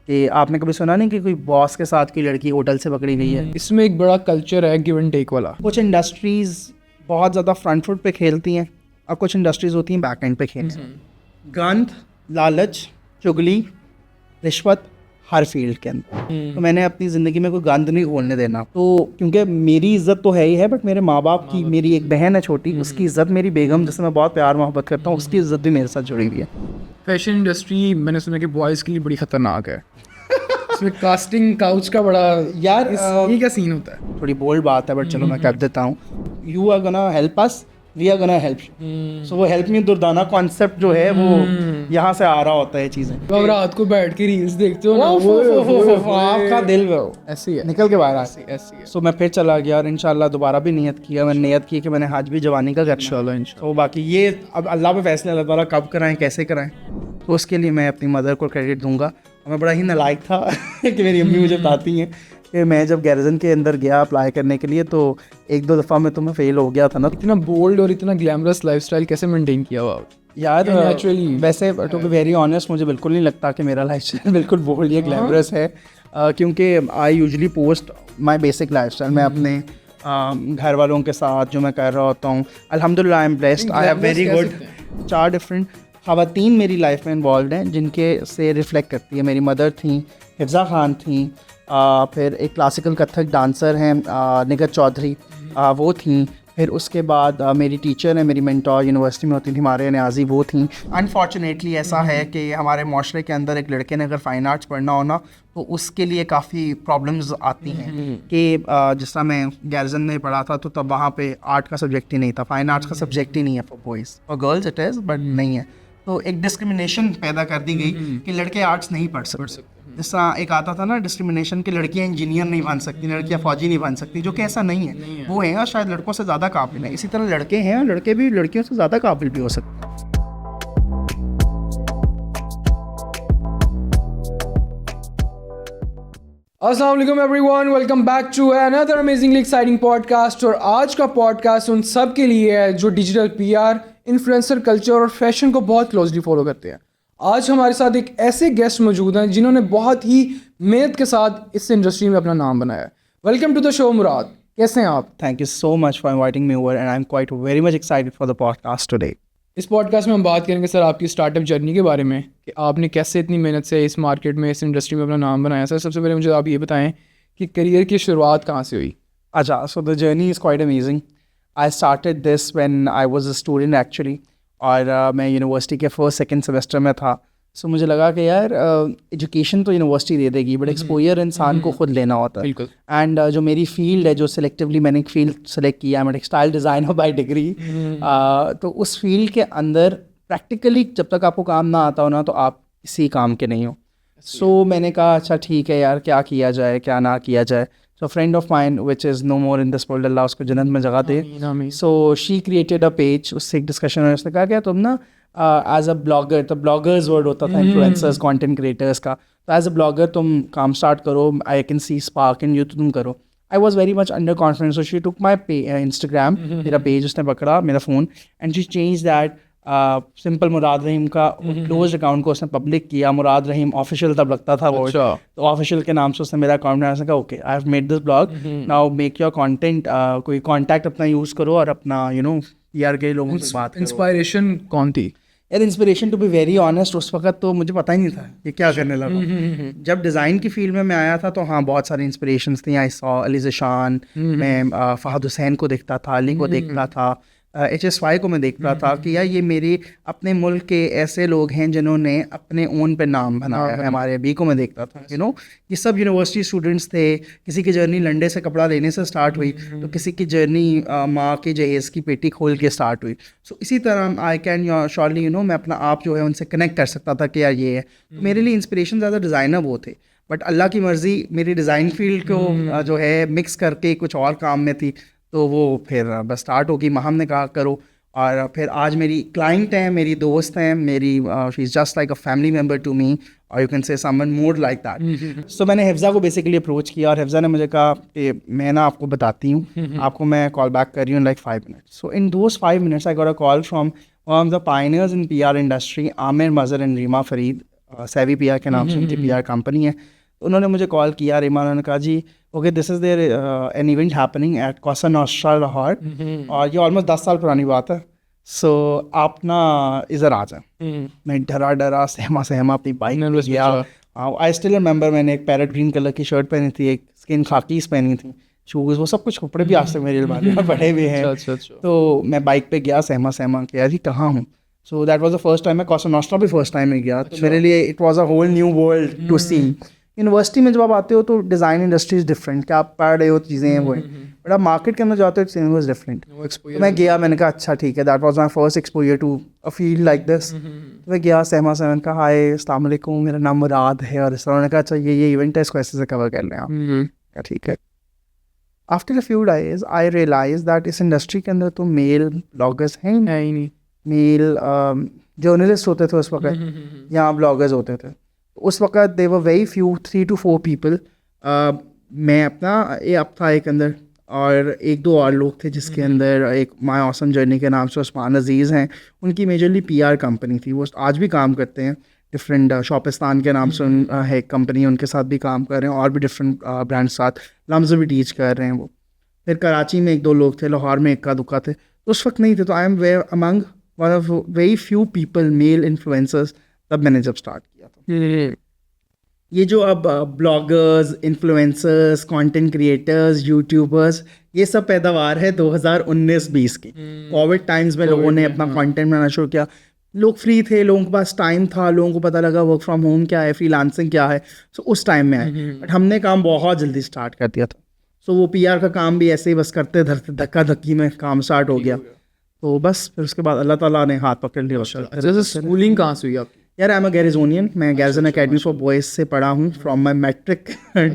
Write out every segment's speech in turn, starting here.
कि आपने कभी सुना नहीं कि कोई बॉस के साथ कोई लड़की होटल से पकड़ी गई है। इसमें एक बड़ा कल्चर है गिव एंड टेक वाला। कुछ इंडस्ट्रीज़ बहुत ज़्यादा फ्रंट फुट पे खेलती हैं और कुछ इंडस्ट्रीज़ होती हैं बैक एंड पे खेलती हैं। गंद, लालच, चुगली, रिश्वत हर फील्ड के अंदर। तो मैंने अपनी ज़िंदगी में कोई गंद नहीं घोलने देना, तो क्योंकि मेरी इज़्ज़त तो है ही है, बट मेरे माँ बाप की, मेरी एक बहन है छोटी, उसकी इज़्ज़त, मेरी बेगम जिससे मैं बहुत प्यार मोहब्बत करता हूँ, उसकी इज़्ज़त भी मेरे साथ जुड़ी हुई है। फैशन इंडस्ट्री मैंने सुना कि बॉयज़ के लिए बड़ी ख़तरनाक है। इसमें कास्टिंग काउच का बड़ा यार ये क्या सीन होता है? थोड़ी बोल्ड बात है, बट चलो मैं कर देता हूँ। You are gonna help us, we are gonna help you. So वो हेल्प मी दुर्दाना कॉन्सेप्ट जो है वो यहाँ से आ रहा होता है चीज़ें। तो अब रात को बैठ के रील्स देखते हो ना, आपका दिल वो ऐसे ही है, निकल के बाहर आ। ऐसे है। सो मैं फिर चला गया और इंशाल्लाह दोबारा भी नियत किया। मैंने नियत की कि मैंने आज भी जवानी का करना। इंशाल्लाह। तो बाकी ये अब अल्लाह पे फैसले, अल्लाह ताला कब कराएं कैसे कराएं, तो उसके लिए मैं अपनी मदर को क्रेडिट दूंगा। और मैं बड़ा ही नालायक था कि मेरी अम्मी मुझे बताती हैं कि मैं जब गैरिजन के अंदर गया अप्लाई करने के लिए, तो एक दो दफ़ा में तो मैं फेल हो गया था ना। इतना बोल्ड और इतना ग्लैमरस लाइफस्टाइल कैसे मेंटेन किया हुआ? यार नेचुरली वैसे टू बी वेरी ऑनेस्ट मुझे बिल्कुल नहीं लगता कि मेरा लाइफस्टाइल बिल्कुल बोल्ड या ग्लैमरस है, क्योंकि I usually post my basic lifestyle. मैं अपने घर वालों के साथ जो मैं कर रहा होता हूँ, अल्हम्दुलिल्लाह I am blessed, I have very good. 4 different ख़वातीन मेरी लाइफ में इन्वॉल्व हैं जिनके से रिफ्लेक्ट करती है। मेरी मदर थी, हिफ्ज़ा खान थी, फिर एक क्लासिकल कथक डांसर हैं निगत चौधरी, वो थी। फिर उसके बाद मेरी टीचर है, मेरी मेंटोर यूनिवर्सिटी में होती थी हमारे न्याजी, वो थी। अनफॉर्चुनेटली ऐसा है कि हमारे माशरे के अंदर एक लड़के ने अगर फ़ाइन आर्ट्स पढ़ना हो ना, तो उसके लिए काफ़ी प्रॉब्लम्स आती हैं कि जिस तरह मैं गैरिजन में पढ़ा था तो तब वहाँ पे आर्ट का सब्जेक्ट ही नहीं था, फ़ाइन आर्ट्स का सब्जेक्ट ही नहीं है for boys, for girls it is but नहीं है। तो एक डिस्क्रिमिनेशन पैदा कर दी गई कि लड़के आर्ट्स नहीं पढ़ सकते। जिस तरह एक आता था ना डिस्क्रिमिनेशन कि लड़कियां इंजीनियर नहीं बन सकती, लड़कियां फौजी नहीं बन सकती, जो कि ऐसा नहीं है। वो हैं और शायद लड़कों से ज़्यादा काबिल हैं। इसी तरह लड़के हैं और लड़के भी लड़कियों से ज़्यादा काबिल भी हो सकते हैं। अस्सलाम वालेकुम everyone, welcome back to another amazingly exciting podcast. और आज का पॉडकास्ट उन सब के लिए है जो डिजिटल पीआर, इन्फ्लुएंसर कल्चर और फैशन को बहुत क्लोजली फॉलो करते हैं। आज हमारे साथ एक ऐसे गेस्ट मौजूद हैं जिन्होंने बहुत ही मेहनत के साथ इस इंडस्ट्री में अपना नाम बनाया है। वेलकम टू द शो मुराद, कैसे हैं आप? Thank you so much for inviting me over and I am quite very much excited for the podcast today. इस पॉडकास्ट में हम बात करेंगे सर आपकी स्टार्टअप जर्नी के बारे में कि आपने कैसे इतनी मेहनत से इस मार्केट में, इस इंडस्ट्री में अपना नाम बनाया। सर सबसे पहले मुझे आप ये बताएं कि करियर की शुरुआत कहाँ से हुई? अच्छा, so the journey is quite amazing. I started this when I was a student actually, और मैं यूनिवर्सिटी के फर्स्ट सेकंड सेमेस्टर में था। सो मुझे लगा कि यार एजुकेशन तो यूनिवर्सिटी दे देगी, बट एक्सपोजर इंसान को खुद लेना होता है। बिल्कुल। एंड जो मेरी फील्ड है, जो सिलेक्टिवली मैंने एक फील्ड सेलेक्ट किया, मैं टेक्सटाइल डिज़ाइनर बाय डिग्री। तो उस फील्ड के अंदर प्रैक्टिकली जब तक आपको काम ना आता हो ना, तो आप किसी काम के नहीं हो। सो मैंने कहा अच्छा ठीक है यार, क्या किया जाए क्या ना किया जाए। So friend of mine which is no more in this world, Allah उसको जन्नत में जगह दे। So she created a page, उससे एक डिस्कशन हुआ, उसने कहा क्या तुम ना एज अ ब्लॉगर, तो ब्लॉगर्स वर्ड होता था इन्फ्लुएंसर्स कंटेंट क्रिएटर्स का, तो एज अ ब्लॉगर तुम काम स्टार्ट करो, I can see spark in you, तो तुम करो। I was very much under confidence, so she took my Instagram, मेरा पेज उसने पकड़ा, मेरा phone, and she change that simple Murad Rahim का क्लोज अकाउंट को उसने पब्लिक किया। मुराद रहीम ऑफिशियल तब लगता था वो, तो ऑफिशियल के नाम से उसने मेरा अकाउंट बनाया। उसने कहा okay I have made this blog, now make your content, कोई कॉन्टैक्ट अपना यूज़ करो और अपना यू नो यार के लोगों से बात करो। इंस्पायरेशन कौन थी? यार inspiration to be very honest उस वक्त तो मुझे पता ही नहीं था कि क्या करने लगा। जब डिज़ाइन की फील्ड में मैं आया था तो हाँ बहुत सारी इंस्पिरेशंस थी। आई सॉ अली ज़शान, मैं फ़हद हुसैन को देखता था, अली को देखता था, HSY को मैं देखता था कि यार ये मेरे अपने मुल्क के ऐसे लोग हैं जिन्होंने अपने ओन पे नाम बनाया है। हमारे अभी को मैं देखता था, यू नो, ये सब यूनिवर्सिटी स्टूडेंट्स थे। किसी की जर्नी लंडे से कपड़ा लेने से स्टार्ट हुई, तो किसी की जर्नी माँ के जहेज़ की पेटी खोल के स्टार्ट हुई। सो इसी तरह I can surely you know मैं अपना आप जो है उनसे कनेक्ट कर सकता था कि यार ये है। तो मेरे लिए इंस्पिरेशन ज़्यादा डिज़ाइनर वो थे, बट अल्लाह की मर्ज़ी मेरी डिज़ाइन फील्ड को जो है मिक्स करके कुछ और काम में थी, तो वो फिर बस स्टार्ट होगी। महम ने कहा करो, और फिर आज मेरी क्लाइंट हैं, मेरी दोस्त हैं, मेरी she is just like a family member to me, और you can say someone more like that. So मैंने हिफ्ज़ा को बेसिकली अप्रोच किया, और हिफ्ज़ा ने मुझे कहा कि मैं ना आपको बताती हूँ, आपको मैं कॉल बैक कर रही हूँ in like 5 minutes. So in those 5 minutes I got a call from the pioneers in PR industry, Aamir Mazhar and Reema Farid, Savvy P are के नाम से उनकी पी आर कंपनी है। तो उन्होंने मुझे कॉल किया, रीमा, उन्होंने कहा जी okay this is there an event happening at Cosa Nostra Lahore, और ये ऑलमोस्ट 10 साल पुरानी बात है। सो आप ना इधर आ जाए। मैं डरा सहमा अपनी बाइक में गया। आई स्टिल रिमेंबर, मैंने एक पैरेट ग्रीन कलर की शर्ट पहनी थी, एक स्किन खाकीस पहनी थी, शूज़, वो सब कुछ कपड़े भी आज तक मेरे अलमारी में पड़े हुए हैं। तो मैं बाइक पे गया सहमा कि यार ये कहाँ हूँ। सो that was the first time. मैं कोसा नॉस्ट्रा भी फर्स्ट टाइम में गया, तो मेरे लिए it was a whole new world to see. University में जब आप आते हो तो डिज़ाइन इंडस्ट्री इज़ डिफरेंट, क्या आप पढ़ रहे हो चीज़ें हैं वो हैं, बट आप मार्केट के अंदर जाते हो इट्स वाज डिफरेंट। तो मैं गया, मैंने कहा अच्छा ठीक है, that was my first exposure to a field like this. तो मैं गया सहमा कहा हाय अस्सलाम वालेकुम, मेरा नाम मुराद है, और इस तरह उन्होंने कहा अच्छा ये इवेंट है, इसको ऐसे से कवर कर लें आप। क्या ठीक है। After a few days I realize that इस इंडस्ट्री के अंदर तो मेल ब्लॉगर्स हैं ही नहीं, मेल जर्नलिस्ट होते थे उस वक्त, या ब्लॉगर्स होते थे उस वक्त। They were very few, 3 to 4 people. मैं अपना अब था एक अंदर, और एक दो और लोग थे जिसके अंदर एक माय ऑसम जर्नी के नाम से उस्मान अजीज़ हैं, उनकी मेजरली पीआर कंपनी थी, वो आज भी काम करते हैं डिफरेंट शॉपिस्तान के नाम से है एक कंपनी, उनके साथ भी काम कर रहे हैं, और भी डिफरेंट ब्रांड साथ लम्स भी टीच कर रहे हैं वो। फिर कराची में एक दो लोग थे, लाहौर में इक्का दुक्का थे, तो उस वक्त नहीं थे। तो I am where among one of very few people male influencers, तब मैंने जब स्टार्ट किया था। ये जो अब bloggers, influencers, content creators, YouTubers, ये सब पैदावार है 2019-20 की। कोविड टाइम्स में लोगों ने अपना कंटेंट बनाना शुरू किया, लोग फ्री थे, लोगों के पास टाइम था, लोगों को पता लगा वर्क फ्रॉम होम क्या है, फ्रीलांसिंग क्या है, सो उस टाइम में आए। बट हमने काम बहुत जल्दी स्टार्ट कर दिया था। सो वो पीआर का काम भी ऐसे ही बस करते धरते धक्का धक्की में काम स्टार्ट हो गया। तो बस फिर उसके बाद अल्लाह ताला ने हाथ पकड़ लिया। स्कूलिंग कहाँ से हुई आपकी? यार आई एम अ गैरिजोनियन, मैं गैरिजन एकेडमी फॉर बॉयज़ से पढ़ा हूँ from my matric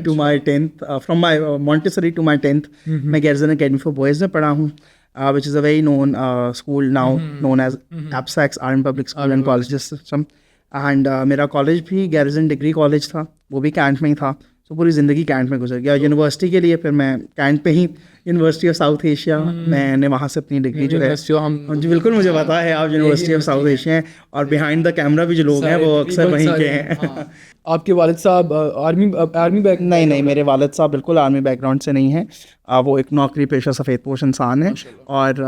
to my 10th, from my Montessori to my 10th। मैं गैरिजन एकेडमी फॉर बॉयज़ में पढ़ा हूँ, which is a very known school now, known as APSACS, Army Public School and Colleges System. And मेरा college भी garrison degree college था, वो भी cantt में ही था। तो पूरी ज़िंदगी कैंट में गुजर गया। यूनिवर्सिटी के लिए फिर मैं कैंट पे ही, यूनिवर्सिटी ऑफ साउथ एशिया, मैंने वहाँ से अपनी डिग्री जो है, जी बिल्कुल मुझे पता है आप यूनिवर्सिटी ऑफ साउथ एशिया हैं, और बिहाइंड द कैमरा भी जो लोग हैं वो अक्सर वहीं के हैं। आपके वालिद साहब आर्मी बैक? नहीं, मेरे वालिद साहब बिल्कुल आर्मी बैकग्राउंड से नहीं हैं। वो एक नौकरी पेशा सफ़ेद पोश इंसान है, और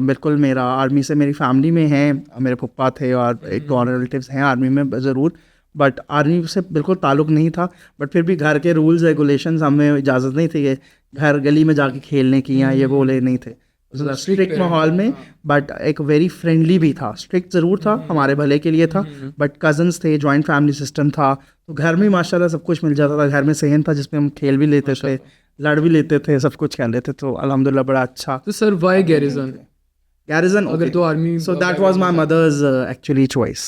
बिल्कुल मेरा आर्मी से मेरी फैमिली में है, मेरे पप्पा थे और एक दो और रिलेटिव्स हैं आर्मी में ज़रूर, बट आर्मी से बिल्कुल ताल्लुक़ नहीं था। बट फिर भी घर के रूल्स रेगुलेशंस हमें इजाज़त नहीं थी कि घर गली में जाके खेलने की, या ये बोले नहीं थे स्ट्रिक्ट माहौल में, बट एक वेरी फ्रेंडली भी था। स्ट्रिक्ट ज़रूर था, हमारे भले के लिए था, बट कज़न्स थे, जॉइंट फैमिली सिस्टम था, तो घर में माशाल्लाह सब कुछ मिल जाता था। घर में सहन था जिसमें हम खेल भी लेते थे, लड़ भी लेते थे, सब कुछ कर लेते, तो अल्हम्दुलिल्लाह बड़ा अच्छा। तो सर वाई गैरिजन? अगर तो army, so that was my mother's actually choice.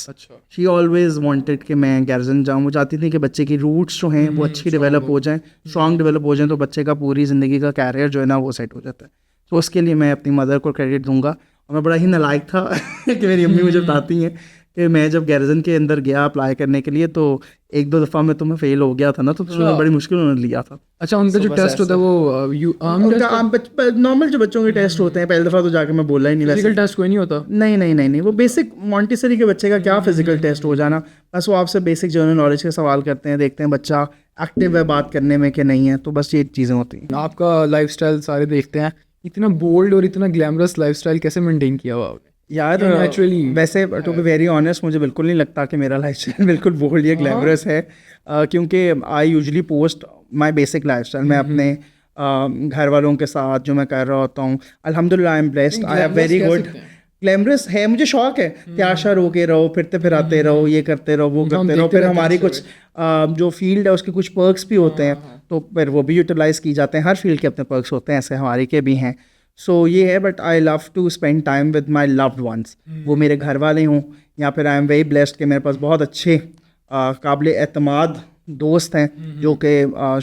She always wanted कि मैं गैरिजन जाऊँ। वो चाहती थी कि बच्चे की रूट्स जो हैं वो अच्छी डेवलप हो जाएं, स्ट्रॉन्ग डेवलप हो जाएं, तो बच्चे का पूरी ज़िंदगी का कैरियर जो है ना वो सेट हो जाता है। तो उसके लिए मैं अपनी मदर को क्रेडिट दूंगा। और मैं बड़ा ही नालायक था कि मेरी अम्मी मुझे बताती हैं कि मैं जब गैरिजन के अंदर गया अप्लाई करने के लिए, तो एक दो दफ़ा में तो मैं फेल हो गया था ना, तो बड़ी मुश्किल उन्होंने लिया था। अच्छा, उनका जो टेस्ट होता है वो नॉर्मल जो बच्चों के टेस्ट होते हैं, पहली दफ़ा तो जाके मैं बोला ही नहीं, फिजिकल टेस्ट कोई नहीं होता? नहीं, वो बेसिक मॉन्टेसरी के बच्चे का क्या फिजिकल टेस्ट हो जाना, बस वो आपसे बेसिक जनरल नॉलेज के सवाल करते हैं, देखते हैं बच्चा एक्टिव है बात करने में कि नहीं है, तो बस ये चीज़ें होती हैं। आपका लाइफस्टाइल सारे देखते हैं, इतना बोल्ड और इतना ग्लैमरस लाइफस्टाइल कैसे मेंटेन किया हुआ आपने? यार नेचुरली, वैसे टू बी वेरी ऑनेस्ट, मुझे बिल्कुल नहीं लगता कि मेरा लाइफस्टाइल बिल्कुल बोल्ड या ग्लैमरस है, क्योंकि I usually post my basic lifestyle. मैं अपने घर वालों के साथ जो मैं कर रहा होता हूँ, अल्हम्दुलिल्लाह I am blessed, I have very good. Glamorous है, मुझे शौक है, तैयार शार होके रहो, फिरते फिराते रहो, ये करते रहो, वो करते रहो, फिर हमारी कुछ जो फील्ड है उसके कुछ पर्क्स भी होते हैं, तो फिर वो भी यूटिलाइज़ की जाते हैं। हर फील्ड के अपने पर्क्स होते हैं, ऐसे हमारे के भी हैं। सो ये है, but I love to spend time with my loved ones, वो मेरे घर वाले हों, या फिर आई एम वेरी ब्लेस्ड कि मेरे पास बहुत अच्छे काबिल एतमाद दोस्त हैं, जो कि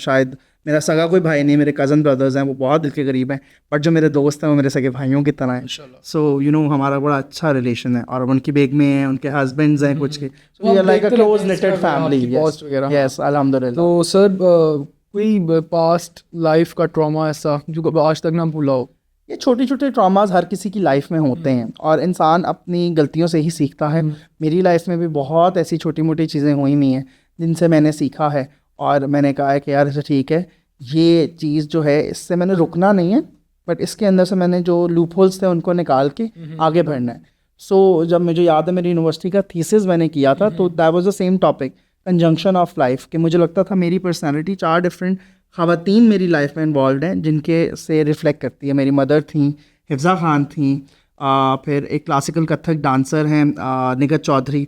शायद मेरा सगा कोई भाई नहीं, मेरे कज़न ब्रदर्स हैं, वो बहुत दिल के करीब हैं, बट जो मेरे दोस्त हैं वो मेरे सगे भाइयों की तरह हैं। सो यू नो हमारा बड़ा अच्छा रिलेशन है, और उनकी बेगमें हैं, उनके हस्बैंड्स हैं कुछ के, so we are like a close knitted family. Yes अल्हम्दुलिल्लाह। तो सर कोई पास्ट लाइफ का ट्रॉमा ऐसा जो आज तक ना भूला हो? ये छोटे छोटे ट्रॉमास हर किसी की लाइफ में होते हैं और इंसान अपनी गलतियों से ही सीखता है। मेरी लाइफ में भी बहुत ऐसी छोटी मोटी चीज़ें हुई हुई हैं जिनसे मैंने सीखा है और मैंने कहा है कि यार ऐसा ठीक है, ये चीज़ जो है इससे मैंने रुकना नहीं है, बट इसके अंदर से मैंने जो लूप होल्स थे उनको निकाल के आगे बढ़ना है। सो जब मुझे याद है मेरी यूनिवर्सिटी का थीसिस मैंने किया था तो that was the same topic, conjunction of life, कि मुझे लगता था मेरी पर्सनालिटी 4 डिफरेंट ख़वातीन मेरी लाइफ में इन्वॉल्व हैं जिनके से रिफ्लेक्ट करती है। मेरी मदर थी, हिफ्ज़ा खान थी, फिर एक क्लासिकल कथक डांसर हैं निगत चौधरी,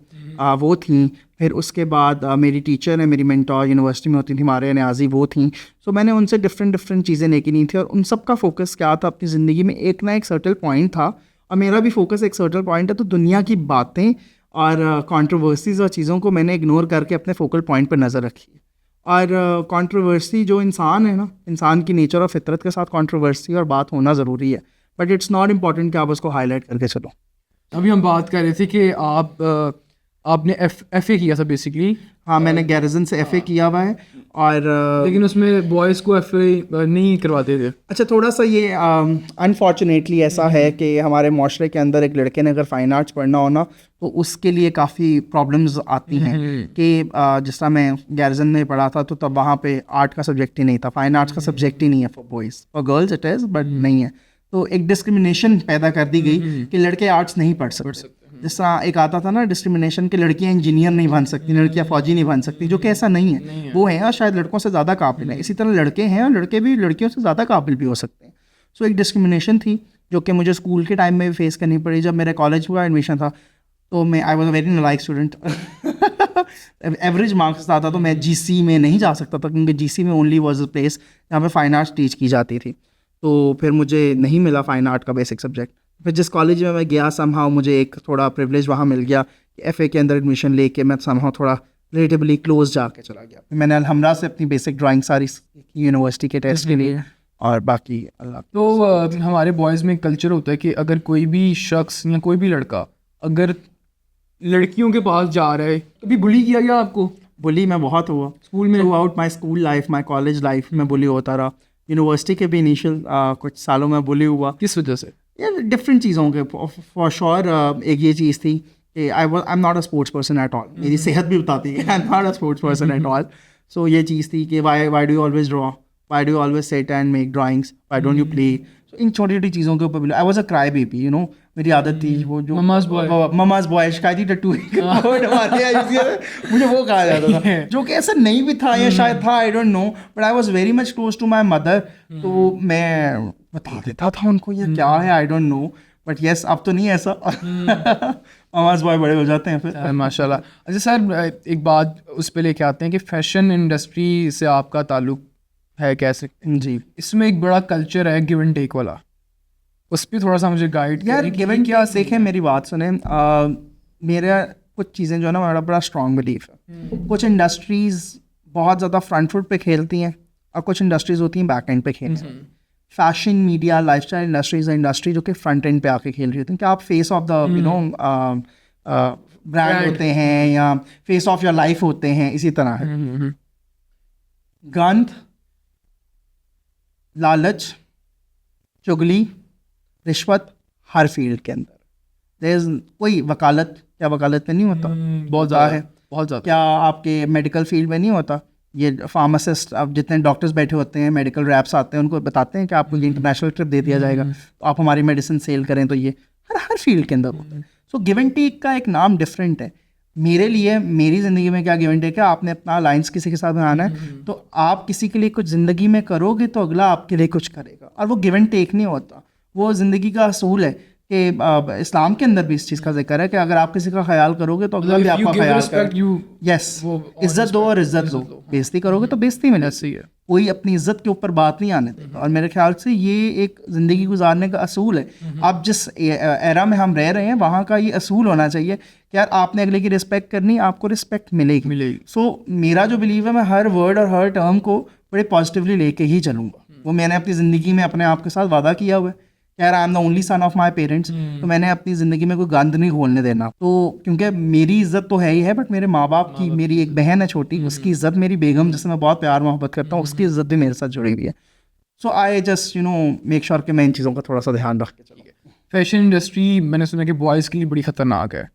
वो थी। फिर उसके बाद मेरी टीचर है, मेरी मेंटोर यूनिवर्सिटी में होती थी हमारे न्याजी, वो थी। सो मैंने उनसे डिफरेंट चीज़ें लेके नहीं थी और उन सब का फोकस क्या था अपनी ज़िंदगी में, एक ना एक सर्टल पॉइंट था और मेरा भी फोकस एक सर्टल पॉइंट है। तो दुनिया की बातें और कंट्रोवर्सीज़ और चीज़ों को मैंने इग्नोर करके अपने फोकल पॉइंट पर नज़र रखी। और कंट्रोवर्सी जो इंसान है ना, इंसान की नेचर और फितरत के साथ कंट्रोवर्सी और बात होना ज़रूरी है, बट इट्स नॉट इम्पॉर्टेंट कि आप उसको हाईलाइट करके चलो। अभी हम बात कर रहे थे कि आपने एफ ए किया था बेसिकली। हाँ, मैंने गैरिजन से एफ़ए किया हुआ है और लेकिन उसमें बॉयज़ को एफ ए नहीं करवाते थे। अच्छा, थोड़ा सा ये अनफॉर्चुनेटली ऐसा है कि हमारे माशरे के अंदर एक लड़के ने अगर फ़ाइन आर्ट्स पढ़ना हो ना तो उसके लिए काफ़ी प्रॉब्लम्स आती हैं कि जिस तरह मैं गैरिजन में पढ़ा था तो तब वहाँ पे आर्ट का सब्जेक्ट ही नहीं था, फ़ाइन आर्ट्स का सब्जेक्ट ही नहीं है for boys, for girls it is but नहीं है। तो एक डिस्क्रिमिनेशन पैदा कर दी गई कि लड़के आर्ट्स नहीं पढ़ सकते। जिस तरह एक आता था ना डिस्क्रिमिनेशन कि लड़कियां इंजीनियर नहीं बन सकती, लड़कियां फौजी नहीं बन सकती, जो कि ऐसा नहीं है। वो हैं और शायद लड़कों से ज़्यादा काबिल हैं। इसी तरह लड़के हैं और लड़के भी लड़कियों से ज़्यादा काबिल भी हो सकते हैं। सो एक डिस्क्रिमिनेशन थी जो कि मुझे स्कूल के टाइम में भी फेस करनी पड़ी। जब मेरे कॉलेज का एडमिशन था तो मैं आई वॉज अ वेरी नालायक स्टूडेंट एवरेज मार्क्स आता तो मैं जीसी में नहीं जा सकता था क्योंकि जीसी में ओनली वॉज अ प्लेस जहाँ पे फ़ाइन आर्ट्स टीच की जाती थी। तो फिर मुझे नहीं मिला फ़ाइन आर्ट का बेसिक सब्जेक्ट। फिर जिस कॉलेज में मैं गया समहाउ मुझे एक थोड़ा प्रिविलेज वहाँ मिल गया कि एफ़ए के अंदर एडमिशन लेके मैं समहाउ थोड़ा रिलेटिवली क्लोज जाके चला गया। फिर मैंने अलहमरा से अपनी बेसिक ड्राइंग सारी यूनिवर्सिटी के टेस्ट के लिए और बाकी अल्लाह। तो हमारे बॉयज़ में कल्चर होता है कि अगर कोई भी शख्स या कोई भी लड़का अगर लड़कियों के पास जा रहा है, कभी बुली किया गया आपको? बुली मैं बहुत हुआ स्कूल में? Through out my school life, my college life में बुली होता रहा। यूनिवर्सिटी के भी इनिशियल कुछ सालों में बुली हुआ। किस वजह से? यार डिफरेंट चीज़ों के फॉर श्योर एक ये चीज़ थी कि I am not a sports person at all. मेरी सेहत भी बताती है I am not a sports person at all. So ये चीज़ थी कि why do you always draw, why do you always sit and make drawings, why don't you play. So इन छोटी छोटी चीज़ों के ऊपर I was a cry baby, you know. मेरी आदत थी वो जो ममाज बॉय शिकायती टट्टू मुझे वो कहा जाता था जो कि ऐसा नहीं भी था या शायद था, I don't know, but I was very much close to my mother. तो मैं बता देता था उनको ये क्या है, I don't know, but yes अब तो नहीं ऐसा ममाज बॉय बड़े हो जाते हैं फिर माशाल्लाह। अच्छा सर, एक बात उस पे लेके आते हैं कि फैशन इंडस्ट्री से आपका ताल्लुक है कैसे? जी, इसमें एक बड़ा कल्चर है गिव एंड टेक वाला, उस पर थोड़ा सा मुझे गाइड यार। गिवन क्या, देखें मेरी बात सुने, मेरा कुछ चीज़ें जो है ना मेरा बड़ा स्ट्रॉन्ग बिलीफ है। कुछ इंडस्ट्रीज़ बहुत ज़्यादा फ्रंट फुट पे खेलती हैं और कुछ इंडस्ट्रीज़ होती हैं बैक एंड पे खेलती हैं। Fashion, media, lifestyle industries industry जो कि फ्रंट एंड पे आके खेल रही होती हैं कि आप face of the you know brand होते हैं या फेस ऑफ योर लाइफ होते हैं, इसी तरह है। गंध, लालच, चुगली, रिश्वत हर फील्ड के अंदर देयर इज कोई वकालत, क्या वकालत में नहीं होता? बहुत ज़्यादा है, बहुत ज़्यादा। क्या आपके मेडिकल फील्ड में नहीं होता? ये फार्मासिस्ट, अब जितने डॉक्टर्स बैठे होते हैं, मेडिकल रैप्स आते हैं, उनको बताते हैं कि आपको ये इंटरनेशनल ट्रिप दे दिया जाएगा तो आप हमारी मेडिसिन सेल करें। तो ये हर फील्ड के अंदर होता है। सो गिव एंड टेक का एक नाम डिफरेंट है। मेरे लिए मेरी ज़िंदगी में क्या गिव एंड टेक है, आपने अपना अलायंस किसी के साथ बनाना है तो आप किसी के लिए कुछ ज़िंदगी में करोगे तो अगला आपके लिए कुछ करेगा, और वो गिव एंड टेक नहीं होता, वो ज़िंदगी का असूल है कि इस्लाम के अंदर भी इस चीज़ का जिक्र है कि अगर आप किसी का ख्याल करोगे तो अगला भी आपका ख्याल करेगा। यस, इज्जत दो और इज्जत दो, बेइज्जती करोगे तो बेइज्जती मिले। सही है, कोई अपनी इज्जत के ऊपर बात नहीं आने देगा, और मेरे ख्याल से ये एक ज़िंदगी गुजारने का असूल है। अब जिस एरा में हम रह रहे हैं वहाँ का ये असूल होना चाहिए कि यार आपने अगले की रिस्पेक्ट करनी, आपको रिस्पेक्ट मिलेगी। सो मेरा जो बिलीव है, मैं हर वर्ड और हर टर्म को बड़े पॉजिटिवली लेके ही चलूँगा। वो मैंने अपनी ज़िंदगी में अपने आप के साथ वादा किया हुआ है, यार I am the only son of my parents, तो मैंने अपनी ज़िंदगी में कोई गंद नहीं घोलने देना। तो क्योंकि मेरी इज्जत तो है ही है, बट मेरे माँ बाप की, मेरी एक बहन है छोटी, उसकी इज्जत, मेरी बेगम जिससे मैं बहुत प्यार मोहब्बत करता हूँ, उसकी इज्जत भी मेरे साथ जुड़ी हुई है। सो आई जस्ट मेक श्योर कि मैं इन चीज़ों का थोड़ा सा ध्यान रख के चलूँ। फैशन इंडस्ट्री मैंने सुना कि बॉयज़ के लिए बड़ी ख़तरनाक है।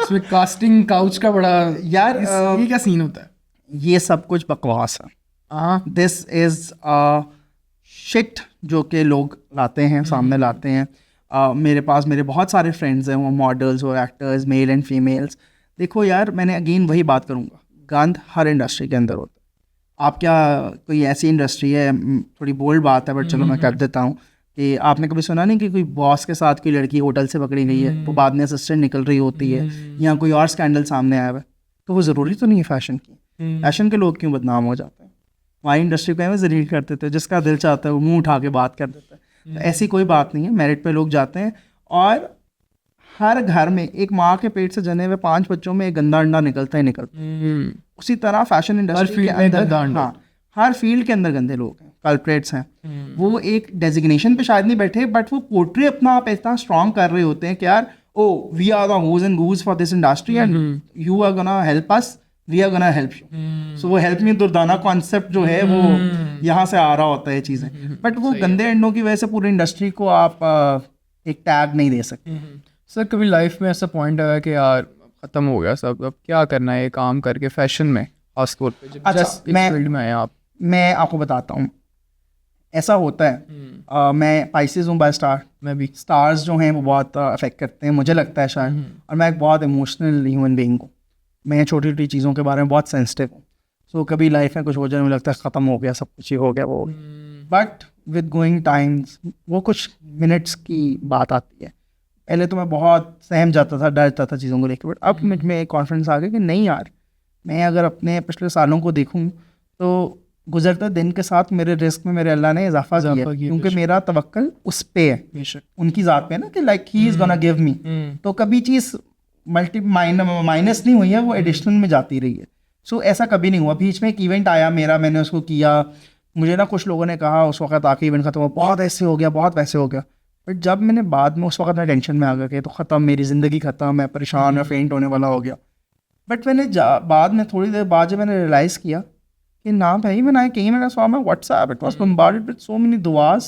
उसमें कास्टिंग काउच का बड़ा यार ये क्या सीन होता है? ये सब कुछ बकवास है। हाँ, दिस इज़ शिट जो कि लोग लाते हैं, सामने लाते हैं। मेरे पास मेरे बहुत सारे फ्रेंड्स हैं, वो मॉडल्स, वो एक्टर्स, मेल एंड फीमेल्स। देखो यार, मैंने अगेन वही बात करूँगा, गंद हर इंडस्ट्री के अंदर होता है। आप क्या कोई ऐसी इंडस्ट्री है, थोड़ी बोल्ड बात है बट चलो मैं कर देता हूँ, कि आपने कभी सुना नहीं कि कोई बॉस के साथ कोई लड़की होटल से पकड़ी गई है, वो बाद में असिस्टेंट निकल रही होती है, या कोई और स्कैंडल सामने आया हुआ है? तो वो ज़रूरी तो नहीं है फैशन की। फैशन के लोग क्यों बदनाम हो जाते हैं? हमारी इंडस्ट्री को हमें जलील कर देते हैं, जिसका दिल चाहता है वो मुंह उठा के बात कर देता है। तो ऐसी कोई बात नहीं है, मेरिट पे लोग जाते हैं। और हर घर में एक माँ के पेट से जने हुए 5 बच्चों में एक गंदा अंडा निकलता ही निकलता है। उसी तरह फैशन इंडस्ट्री के अंदर हर फील्ड के अंदर गंदे लोग हैं, कल्प्रेट्स हैं। वो एक डेजिग्नेशन पे शायद नहीं बैठे, बट वो पोर्ट्रे अपना आप इतना स्ट्रॉन्ग कर रहे होते हैं कि यार oh we are the whose and goose for this industry and you are gonna help us, we are gonna help you. So वो हेल्प मी दुर्दाना कॉन्सेप्ट जो है वो यहाँ से आ रहा होता है चीज़ें। बट वो गंदे अंडों की वजह से पूरी इंडस्ट्री को आप एक टैग नहीं दे सकते। सर कभी लाइफ में ऐसा पॉइंट आया कि यार ख़त्म हो गया सब, अब क्या करना है ये काम करके फैशन में, खासतौर पे जब जस्ट इस फील्ड में आए आप? मैं आपको बताता हूँ, ऐसा होता है। मैं पाइसेस हूँ बाय स्टार। मैं भी। स्टार्स जो हैं वो बहुत अफेक्ट करते हैं, मुझे लगता है शायद। और मैं एक बहुत इमोशनल ह्यूमन बीइंग हूँ। मैं छोटी छोटी चीज़ों के बारे में बहुत सेंसिटिव हूँ। सो कभी लाइफ में कुछ हो जाए, मुझे लगता है ख़त्म हो गया, सब कुछ ही हो गया, वो। बट विद गोइंग टाइम्स वो कुछ मिनट्स की बात आती है। पहले तो मैं बहुत सहम जाता था, डरता था चीज़ों को लेकर, बट अब मुझ में एक कॉन्फिडेंस आ गया कि नहीं यार, मैं अगर अपने पिछले सालों को देखूँ तो गुजरते दिन के साथ मेरे रिस्क में मेरे अल्लाह ने इजाफा किया, क्योंकि मेरा तवक्कल उस पे है, उनकी ज़ात पे ना, कि like he is gonna give me. तो कभी चीज़ माइनस नहीं हुई है, वो एडिशनल में जाती रही है। सो ऐसा कभी नहीं हुआ। बीच में एक इवेंट आया मेरा, मैंने उसको किया, मुझे ना कुछ लोगों ने कहा उस वक्त आके इवेंट खत्म हुआ, बहुत ऐसे हो गया, बहुत वैसे हो गया। बट जब मैंने बाद में, उस वक्त मैं टेंशन में आ गया कि तो ख़त्म, मेरी ज़िंदगी ख़त्म, मैं परेशान, मैं फेंट होने वाला हो गया। बट मैंने बाद में, थोड़ी देर बाद जब मैंने रियलाइज़ किया कि ना भाई, when I came and I saw my WhatsApp, it was bombarded with so many duas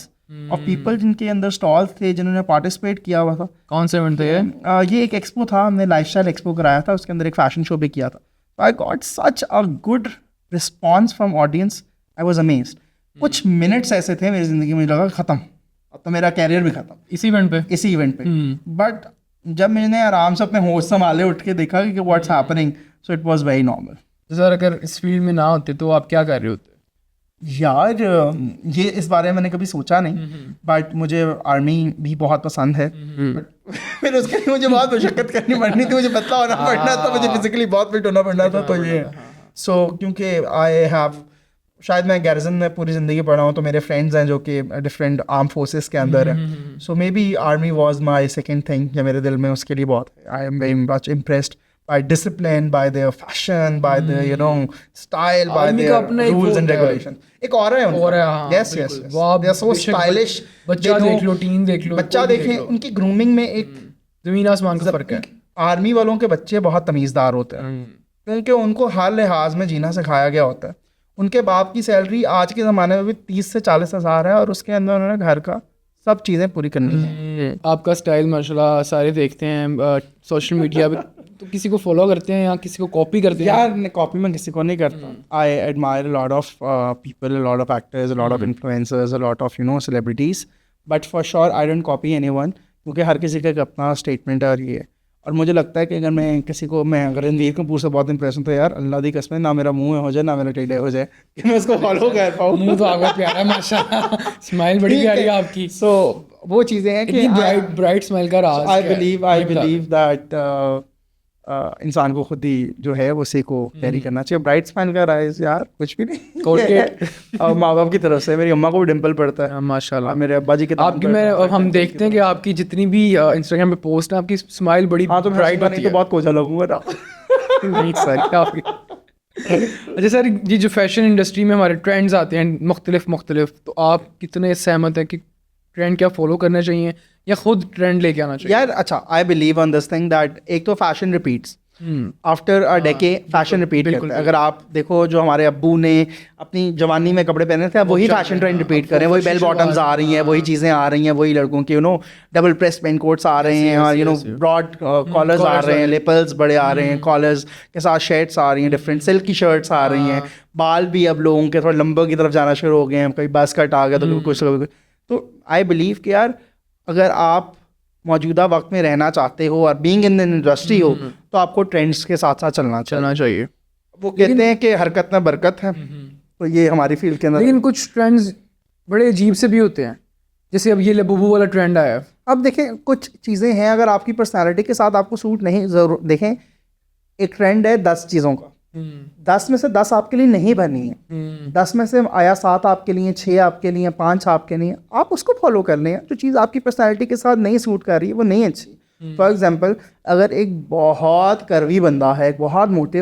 of people जिनके अंदर स्टॉल्स थे, जिन्होंने पार्टिसिपेट किया हुआ था। कौन से इवेंट थे ये? ये एक एक्सपो था, हमने लाइफस्टाइल एक्सपो कराया था, उसके अंदर एक फैशन शो भी किया था। I got such a good response from audience, I was amazed. कुछ मिनट्स ऐसे थे मेरी ज़िंदगी में, मुझे लगा ख़त्म, अब तो मेरा कैरियर भी ख़त्म इसी इवेंट पे। बट जब मैंने आराम से अपने होश संभाले, उठ के देखा कि what's happening, so it was very normal. Sir अगर इस फील्ड में ना होते तो आप क्या कर रहे होते? यार ये इस बारे में मैंने कभी सोचा नहीं, बट मुझे आर्मी भी बहुत पसंद है। फिर उसके लिए मुझे बहुत मशक्कत करनी पड़नी थी, मुझे पतला होना पड़ना था, मुझे फिजिकली बहुत फिट होना पड़ना था। तो ये क्योंकि आई हैव, शायद मैं गैरिजन में पूरी ज़िंदगी पढ़ा हूँ, तो मेरे फ्रेंड्स हैं जो कि डिफरेंट आर्म फोर्सेस के अंदर हैं। So may be army was my second thing, या मेरे दिल में उसके लिए बहुत, I am very much impressed by discipline, by their fashion, by their style, by their rules and regulation. एक और है उनका, yes, they are so stylish। बच्चा देख लो, टीन देख लो, बच्चा देखें, उनकी ग्रूमिंग में एक ज़मीन आसमान का फ़र्क है। आर्मी वालों के बच्चे बहुत तमीज़दार होते हैं, क्योंकि उनको हर लिहाज में जीना सिखाया गया होता है। उनके बाप की सैलरी आज के ज़माने में भी 30 से 40 हज़ार है, और उसके अंदर उन्होंने घर का सब चीज़ें पूरी करनी है। आपका स्टाइल माशाल्लाह सारे देखते हैं सोशल मीडिया पे, तो किसी को फॉलो करते हैं या किसी को कॉपी करते हैं? यार कॉपी मैं किसी को नहीं करता। I admire a lot of people, a lot of actors, a lot of influencers, a lot of celebrities, but for sure I don't copy anyone, क्योंकि हर किसी का एक अपना स्टेटमेंट है। और ये है, और मुझे लगता है कि अगर मैं किसी को, मैं अगर रणवीर कपूर से बहुत इंप्रेस हूँ, तो यार अल्लाह दी कसम, ना मेरा मुंह हो जाए ना मेरा टेढ़े हो जाए कि मैं उसको फॉलो कर पाऊँ। मुंह तो आपका प्यारा है माशाल्लाह, स्माइल बड़ी प्यारी है आपकी। सो वो चीज़ें हैं कि ब्राइट स्माइल का राज आई बिलीव दैट इंसान को खुद ही जो है वो उसी को कैरी करना चाहिए। ब्राइट स्माइल का राइज यार कुछ भी नहीं, कोलगेट माँ बाप की तरफ से। मेरी अम्मा को भी डिम्पल पड़ता है माशाल्लाह, मेरे अब्बा जी के आपकी। मैं हम देखते हैं कि आपकी जितनी भी इंस्टाग्राम पे पोस्ट है, आपकी स्माइल बड़ी ब्राइट होती है। तो बहुत कोजा लगूंगा ना। नहीं सर, काफ़ी अच्छा। सर ये जो फैशन इंडस्ट्री में हमारे ट्रेंड्स आते हैं मुख्तलिफ, तो आप कितने सहमत हैं कि ट्रेंड क्या फॉलो करना चाहिए या खुद ट्रेंड लेके आना चाहिए? यार अच्छा, I believe on this thing that एक तो fashion repeats, after a decade fashion repeat करता है। अगर आप देखो जो हमारे अब्बू ने अपनी जवानी में कपड़े पहने थे, अब वही फैशन ट्रेंड रिपीट कर रहे हैं, वही बेल बॉटम्स आ रही हैं, वही चीज़ें आ रही हैं, वही लड़कों के डबल प्रेस पेन कोट्स आ रहे हैं, और ब्रॉड कॉलर्स आ रहे हैं, लेपल्स बड़े आ रहे हैं, कॉलर्स के साथ शर्ट्स आ रही हैं, डिफरेंट सिल्क की शर्ट्स आ रही हैं, बाल भी अब लोगों के थोड़ा लंबे की तरफ जाना शुरू हो गए हैं, कभी बस कट आ गया तो कुछ। तो आई बिलीव कि यार अगर आप मौजूदा वक्त में रहना चाहते हो और बीइंग इन इंडस्ट्री हो, तो आपको ट्रेंड्स के साथ साथ चलना चाहिए। वो कहते हैं कि हरकत में बरकत है, तो ये हमारी फील्ड के अंदर। लेकिन कुछ ट्रेंड्स बड़े अजीब से भी होते हैं, जैसे अब ये लबूबू वाला ट्रेंड आया है। अब देखें कुछ चीज़ें हैं, अगर आपकी पर्सनालिटी के साथ आपको सूट नहीं, ज़रूर देखें एक ट्रेंड है 10 चीज़ों का, 10 में से 10 आपके लिए नहीं बनी है, 10 में से आया 7 आपके लिए, 6 आपके लिए, 5 आपके लिए, आप उसको फॉलो कर लें। जो चीज़ आपकी पर्सनैलिटी के साथ नहीं सूट कर रही है वो नहीं अच्छी। फॉर एग्जाम्पल अगर एक बहुत करवी बंदा है, एक बहुत मोटे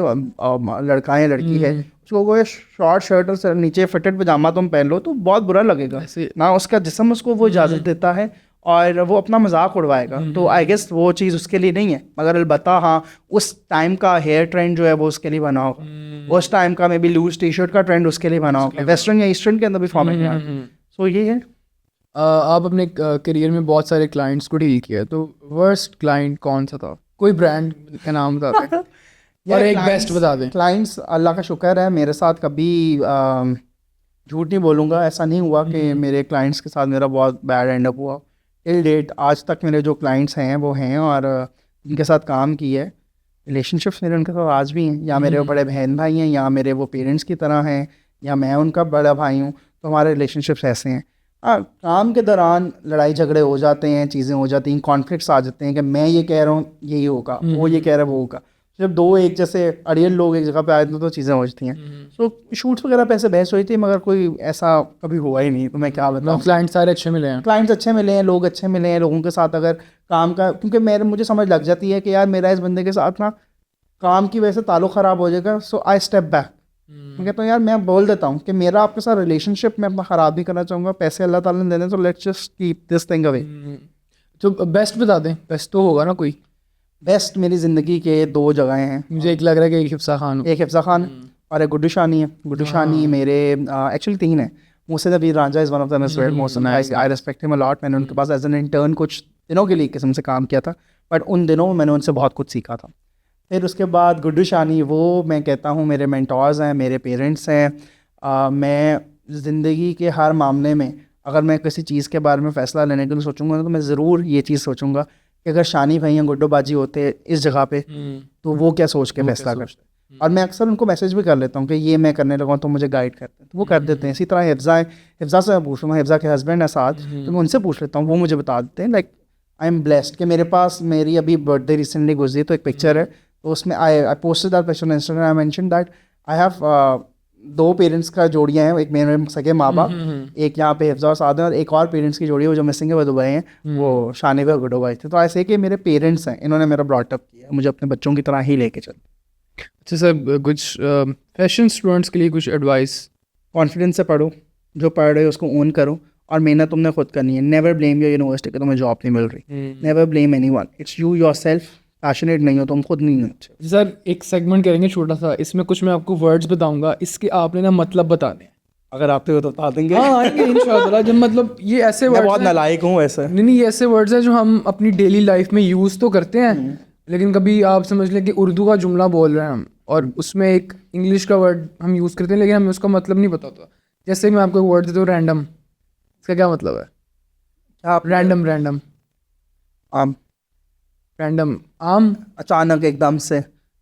लड़का है, लड़की है, उसको कोई शॉर्ट शर्ट और नीचे फिटेड पजामा तुम पहन लो तो बहुत बुरा लगेगा ना, उसका जिस्म उसको वो इजाज़त देता है और वो अपना मजाक उड़वाएगा। तो आई गेस वो चीज़ उसके लिए नहीं है। मगर अलबत्ता हाँ, उस टाइम का हेयर ट्रेंड जो है वो उसके लिए बना होगा, उस टाइम का maybe loose T shirt का ट्रेंड उसके लिए बना होगा, वेस्टर्न या ईस्टर्न के अंदर भी फॉर्मेट में। सो ये है। आप अपने करियर में बहुत सारे क्लाइंट्स को डील किया है, तो वर्स्ट क्लाइंट कौन सा था? कोई ब्रांड का नाम बता दें और एक बेस्ट बता दें। क्लाइंट्स अल्लाह का शुक्र है मेरे साथ कभी झूठ नहीं बोलूँगा, ऐसा नहीं हुआ कि मेरे क्लाइंट्स के साथ मेरा बहुत बैड एंड अप हुआ। टिल डेट आज तक मेरे जो क्लाइंट्स हैं वो हैं, और जिनके साथ काम की है, रिलेशनशिप्स मेरे उनके साथ आज भी हैं, या मेरे वो बड़े बहन भाई हैं, या मेरे वो पेरेंट्स की तरह हैं, या मैं उनका बड़ा भाई हूँ, तो हमारे रिलेशनशिप्स ऐसे हैं। हाँ, काम के दौरान लड़ाई झगड़े हो जाते हैं, चीज़ें हो जाती हैं, कॉन्फ्लिक्ट्स आ जाते हैं कि मैं ये कह रहा हूँ यही होगा, वो ये कह रहा है वो होगा। जब दो एक जैसे अड़ियल लोग एक जगह पे आए तो चीज़ें हो जाती हैं। सो शूट्स वगैरह पे ऐसे बहस हुई थी, मगर कोई ऐसा कभी हुआ ही नहीं। तो मैं क्या बताऊँ, क्लाइंट सारे अच्छे मिले हैं, क्लाइंट्स अच्छे मिले हैं, लोग अच्छे मिले हैं। लोगों के साथ अगर काम का, क्योंकि मुझे समझ लग जाती है कि यार मेरा इस बंदे के साथ ना काम की वजह से ताल्लुक ख़राब हो जाएगा, सो आई स्टेप बैक। मैं कहता हूँ यार मैं बोल देता हूँ कि मेरा आपके साथ रिलेशनशिप मैं अपना ख़राब नहीं करना चाहूँगा, पैसे अल्लाह ताला ने देने, तो let's just keep this thing away. तो बेस्ट बता दें, बेस्ट तो होगा ना कोई? बेस्ट मेरी ज़िंदगी के 2 जगहें हैं। मुझे एक लग रहा है कि एक हिफ्सा खान और एक गुड्डू शानी है। गुड्डू शानी मेरे एक्चुअली 3 है। मोहसिन अबीर Ranjha is one of the most, I respect him a lot. मैंने उनके पास एज एन इंटर्न कुछ दिनों के लिए किस्म से काम किया था, बट उन दिनों मैंने उनसे बहुत कुछ सीखा था। फिर उसके बाद गुड्डू शानी, वो मैं कहता हूँ मेरे मेंटोर्स हैं, मेरे पेरेंट्स हैं। मैं ज़िंदगी के हर मामले में अगर मैं किसी चीज़ के बारे में फ़ैसला लेने के लिए सोचूंगा तो मैं ज़रूर ये चीज़ सोचूंगा कि अगर शानी भाई या गुड्डू बाजी होते इस जगह पे तो वो क्या सोच के फैसला करते। और मैं अक्सर उनको मैसेज भी कर लेता हूँ कि ये मैं करने लगा हूँ तो मुझे गाइड करते हैं, तो वो कर देते हैं। इसी तरह हिफ्जा से मैं पूछ लूँगा, हिफ्जा के हस्बैंड है साथ, तो मैं उनसे पूछ लेता हूँ, वो मुझे बता देते हैं। लाइक आई एम ब्लेस्ड कि मेरे पास मेरी अभी बर्थडे रिसेंटली गुजरी, तो एक पिक्चर है, तो उसमें I posted that picture on Instagram. I mention that I have 2 parents का जोड़ियाँ हैं, एक मेरे सगे माँ बाप, एक यहाँ पे हिफ्जा और साथ हैं, और एक और पेरेंट्स की जोड़ी है वो जो मिसिंग है, वो दुबई हैं, वो शानी और गुड्डू भाई थे। तो ऐसे कि मेरे पेरेंट्स हैं, इन्होंने मेरा ब्रॉटअप किया, मुझे अपने बच्चों की तरह ही लेके चल। अच्छा सर, कुछ फैशन स्टूडेंट्स के लिए कुछ एडवाइस? कॉन्फिडेंस से पढ़ो, जो पढ़ रहे हो उसको ओन करो, और मेहनत तुमने खुद करनी है। नेवर ब्लेम योर यूनिवर्सिटी कि तुम्हें जॉब नहीं मिल रही, never blame anyone, it's you yourself. Passionate नहीं हो तुम, खुद नहीं हो अच्छे। सर एक सेगमेंट करेंगे छोटा सा, इसमें कुछ मैं आपको वर्ड्स बताऊंगा, इसके आपने ना मतलब बताने हैं। अगर आते हो तो बता देंगे। हाँ आएंगे इंशाल्लाह। जब मतलब ये ऐसे मैं वर्ड्स बहुत नालायक हूँ वैसे। नहीं, ये ऐसे वर्ड्स हैं जो हम अपनी डेली लाइफ में यूज़ तो करते हैं, लेकिन कभी आप समझ लें कि उर्दू का जुमला बोल रहे हैं हम, और उसमें एक इंग्लिश का वर्ड हम यूज़ करते हैं, लेकिन हमें उसका मतलब नहीं पता होता। जैसे मैं आपको एक वर्ड देता हूँ, रैंडम, इसका क्या मतलब है? आप रैंडम आम अचानक एकदम से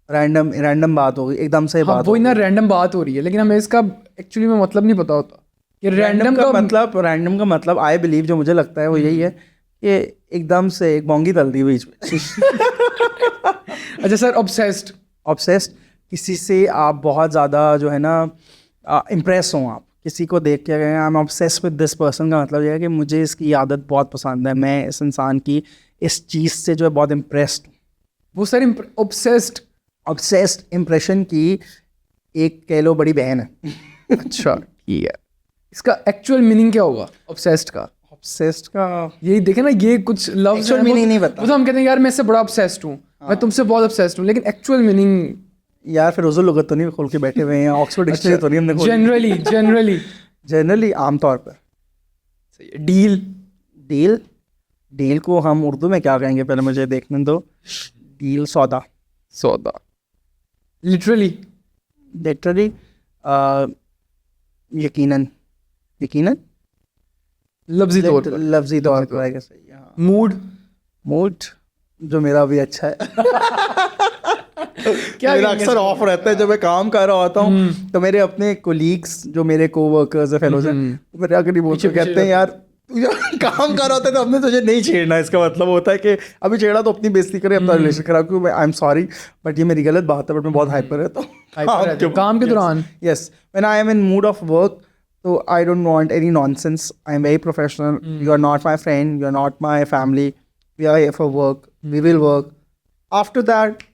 रैंडम बात हो गई, एकदम से हाँ, बात वही ना, रैंडम बात हो रही है, लेकिन हमें इसका एक्चुअली में मतलब नहीं पता होता कि रैंडम का मतलब आई बिलीव जो मुझे लगता है वो यही है कि एकदम से एक बोंगी तल दी बीच में। अच्छा सर, ऑब्सेस्ड किसी से आप बहुत ज़्यादा जो है ना इम्प्रेस हों, आप किसी को देख के गए I am obsessed with this person, का मतलब यह है कि मुझे इसकी आदत बहुत पसंद है, मैं इस इंसान की इस चीज़ से जो है बहुत इम्प्रेस्ड। वो सर ऑब्सेस्ड इम्प्रेशन की एक कह लो बड़ी बहन है। अच्छा ठीक है, इसका एक्चुअल मीनिंग क्या होगा ऑब्सेस्ड का? ऑब्सेस्ड का यही देखे ना, ये कुछ लव्स Actual meaning नहीं पता। वो तो हम कहते हैं यार मैं इससे बड़ा ऑब्सेस्ड हूँ, मैं तुमसे बहुत ऑब्सेस्ड हूँ, लेकिन एक्चुअल मीनिंग यार फिर रोज़ो लुगत तो नहीं खोल के बैठे हुए हैं, ऑक्सफोर्ड डिक्शनरी तो नहीं हमने खोली। जनरली जनरली आमतौर पर डील डील, डील को हम उर्दू में क्या कहेंगे पहले मुझे देखने दो। डील सौदा, सौदा, लिटरली लिटरली यकीनन, यकीनन लफ्जी तौर पर, लफ्जी तौर पर आएगा सही। हाँ, मूड मूड जो मेरा भी अच्छा है। क्या मेरा कहेंगे अक्सर ऑफ रहता है जब मैं काम कर रहा होता हूँ, तो मेरे अपने कोलीग्स जो मेरे कोवर्कर्स फेलोज हैं वो मेरे आकर नहीं बोलते, कहते हैं यार तू जब काम कर रहा होता है तो हमने तुझे नहीं छेड़ना। इसका मतलब होता है कि अभी छेड़ा तो अपनी बेइज्जती करे, अपना रिलेशन खराब क्यों। आई एम सॉरी बट ये मेरी गलत बात है, बट मैं बहुत हाइपर रहता हूँ काम के दौरान। Yes, when I am in mood off work, so I don't want any nonsense. I am very professional. You are not my friend. You are not my family. We are here for work. We will work. After that,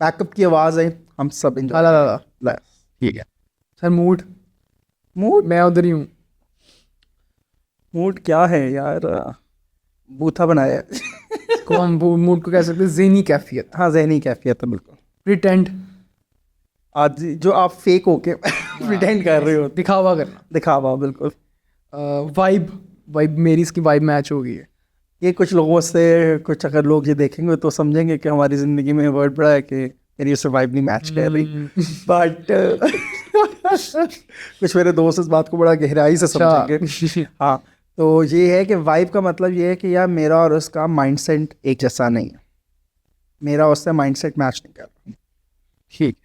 backup की आवाज़ आई, हम सब enjoy। ला ठीक है sir, mood मैं उधर ही हूँ। Mood क्या है यार, बूथा बनाया है। को हम मूड को कह सकते हैं ज़हनी कैफियत, हाँ, ज़हनी कैफियत है बिल्कुल। प्रिटेंड, आज जो आप फेक होके प्रिटेंड कर रहे हो, दिखावा करना, दिखावा बिल्कुल। वाइब मेरी इसकी वाइब मैच हो गई है। ये कुछ लोगों से, कुछ अगर लोग ये देखेंगे तो समझेंगे कि हमारी ज़िंदगी में वर्ड बड़ा है कि मेरी उससे वाइब नहीं मैच कर रही, बट कुछ मेरे दोस्त इस बात को बड़ा गहराई से समझेंगे। हाँ, तो ये है कि वाइब का मतलब ये है कि यार मेरा और उसका माइंडसेट एक जैसा नहीं है, मेरा उससे माइंडसेट मैच नहीं कर रहा। ठीक,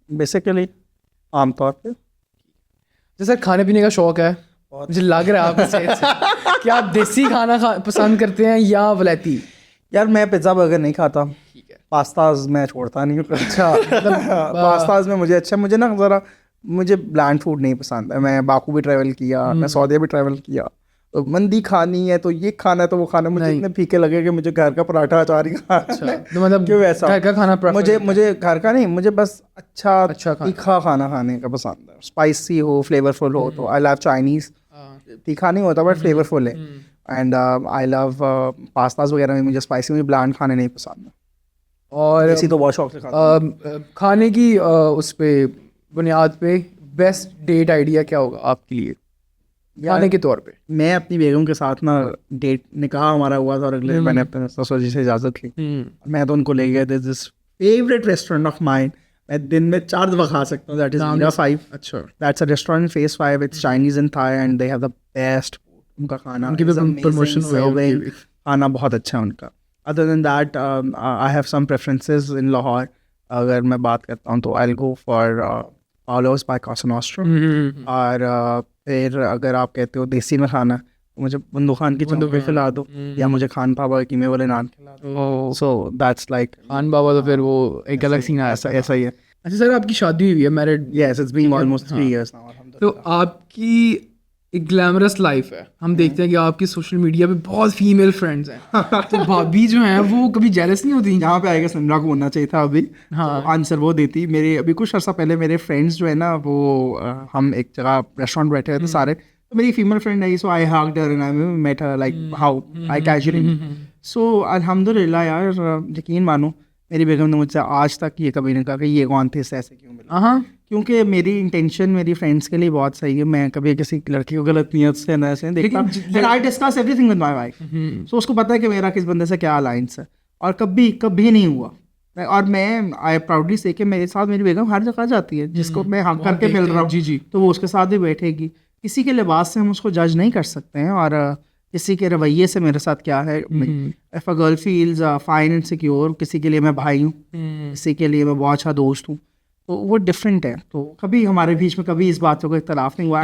बेसिकली आमतौर पे जैसे खाने पीने का शौक है, मुझे लग रहा है आपकी सेहत से कि आप देसी खाना पसंद करते हैं या वलैती। यार मैं पिज़्ज़ा बर्गर नहीं खाता, ठीक है, पास्ताज मैं छोड़ता नहीं हूँ। अच्छा, मतलब पास्ताज में मुझे अच्छा, मुझे ना ज़रा, मुझे ब्लैंड फूड नहीं पसंद है। मैं बाकू भी ट्रैवल किया, मैं सऊदी भी ट्रैवल किया, तो मंदी खानी है तो ये खाना है तो वो खाना, मुझे इतने फीके लगे कि मुझे घर का पराठा अचार ही खाना है। तो मतलब क्यों ऐसा, घर का खाना मुझे घर का नहीं, मुझे बस अच्छा खाना। तीखा खाना खाने का पसंद है, स्पाइसी हो, फ्लेवरफुल हो। तो आई लव चाइनीज़, तीखा नहीं होता बट फ्लेवरफुल है। एंड आई लव पास्ताज वगैरह में मुझे स्पाइसी, मुझे ब्लैंड खाने नहीं पसंद है। और इसी तो बहुत शौक से खाता हूं। खाने की उस पे बुनियाद पे बेस्ट डेट आइडिया क्या होगा आपके लिए खाने के तौर पे? मैं अपनी बेगम के साथ ना डेट, निकाह हमारा हुआ था और अगले मैंने अपने ससुर जी से इजाज़त ली, मैं तो उनको ले गया, this favourite restaurant of mine, मैं दिन में 4 दफ़ा खा सकता हूँ, दैट इज मीरा 5। अच्छा, that's a restaurant face 5, it's Chinese and Thai and they have the best. उनका खाना, उनकी भी प्रमोशन हुआ है, खाना बहुत अच्छा है उनका। Other than that I have some preferences in Lahore. अगर मैं बात करता हूँ तो I will go for Paulos by Cosa Nostra. और फिर अगर आप कहते हो देसी में खाना, तो मुझे बंदू खान की चौक पे खिला दो, या मुझे खान बाबा कीमे वाले नान खिला दो। सो दैट्स लाइक खान बाबा, तो फिर वो एक अलग सीन है, ऐसा ही है। अच्छा सर, आपकी शादी हुई है, married? Yes, it's been almost 3 years now, तो आपकी एक ग्लैमरस लाइफ है, हम देखते हैं कि आपकी सोशल मीडिया पे बहुत फीमेल फ्रेंड्स हैं, तो भाभी जो हैं वो कभी जेलस नहीं होती? यहाँ पे आएगा सिमरा को होना चाहिए था अभी, हाँ, तो आंसर वो देती। मेरे अभी कुछ अर्सा पहले मेरे फ्रेंड्स जो है ना वो हम एक जगह रेस्टोरेंट बैठे हुए थे सारे, तो मेरी फीमेल फ्रेंड आई, so I hugged her and I met her like how I casually. So अल्हम्दुलिल्लाह यार, यकीन मानो मेरी बेगम ने मुझसे आज तक ये कभी नहीं कहा कि ये कौन थे, इससे ऐसे क्यों मिला। हाँ, क्योंकि मेरी इंटेंशन मेरी फ्रेंड्स के लिए बहुत सही है, मैं कभी किसी लड़की को गलत नियत से न ऐसे देखता। And I discuss everything with my wife, so उसको पता है कि मेरा किस बंदे से क्या अलायंस है, और कभी कभी नहीं हुआ। और मैं आई प्राउडली से कि मेरे साथ मेरी बेगम हर जगह जाती है, जिसको मैं हाँ करके मिल रहा हूँ जी, तो वो उसके साथ भी बैठेगी। किसी के लिबास से हम उसको जज नहीं कर सकते हैं, और किसी के रवैये से मेरे साथ क्या है। If a girl feels fine and secure, किसी के लिए मैं भाई हूँ, किसी के लिए मैं बहुत अच्छा दोस्त हूँ, तो वो डिफरेंट है। तो कभी हमारे बीच में कभी इस बात का कोई इख्तलाफ नहीं हुआ।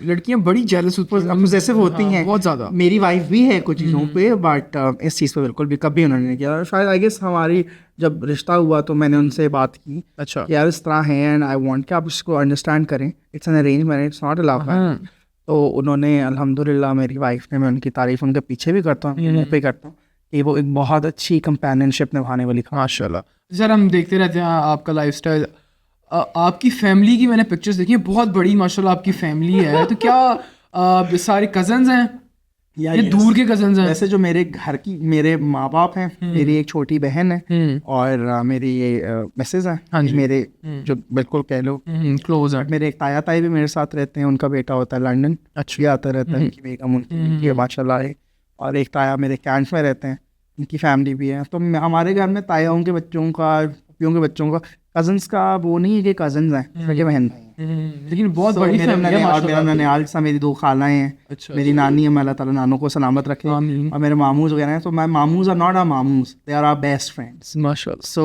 लड़कियां बड़ी जेलस मुझेसिव होती हैं बहुत ज़्यादा, मेरी वाइफ भी है कुछ चीज़ों पे, बट इस चीज़ पे बिल्कुल भी कभी उन्होंने नहीं किया। शायद आई गेस हमारी जब रिश्ता हुआ तो मैंने उनसे बात की, अच्छा यार इस तरह है एंड आई वांट कि आप इसको अंडरस्टैंड करें, it's an arrange marriage, it's not a love marriage. तो उन्होंने अल्हम्दुलिल्लाह मेरी वाइफ ने, मैं उनकी तारीफ़ उनके पीछे भी करता हूँ, मुँह पे करता हूँ कि वो एक बहुत अच्छी कंपेनियनशिप निभाने वाली। माशाल्लाह। सर हम देखते रहते हैं आपका लाइफस्टाइल, आपकी फैमिली की मैंने पिक्चर्स देखी हैं, बहुत बड़ी माशाल्लाह आपकी फैमिली है। तो क्या सारे कजन्स हैं या ये दूर के कजन्स हैं? वैसे जो मेरे घर की मेरे माँ बाप हैं, मेरी एक छोटी बहन है और मेरी ये मिसेज है। हाँ जी। मेरे जो बिल्कुल कह लो क्लोज है। मेरे एक ताया ताई भी मेरे साथ रहते हैं, उनका बेटा होता है लंदन। अच्छा। ये आता रहता है, उनकी बेगम उनकी ये माशाल्लाह है। और एक ताया मेरे कैंट में रहते हैं, उनकी फैमिली भी है। तो हमारे घर में तायाओं के बच्चों का, फूफियों के बच्चों का, कजन्स का वो नहीं है कि कजन्स हैं, सगे बहन भाई हैं। लेकिन बहुत बड़ी मेरा फैमिली है ननिहाल, मेरा ननिहाल सा मेरी 2 खालाएं हैं। अच्छा। मेरी नानी है, मैं अल्लाह ताला नानों को सलामत रखे। आमीन। और मेरे मामूज वगैरह हैं। तो माई मामूज आर नॉट आर मामूज, they are are best friends. माशाल्लाह। सो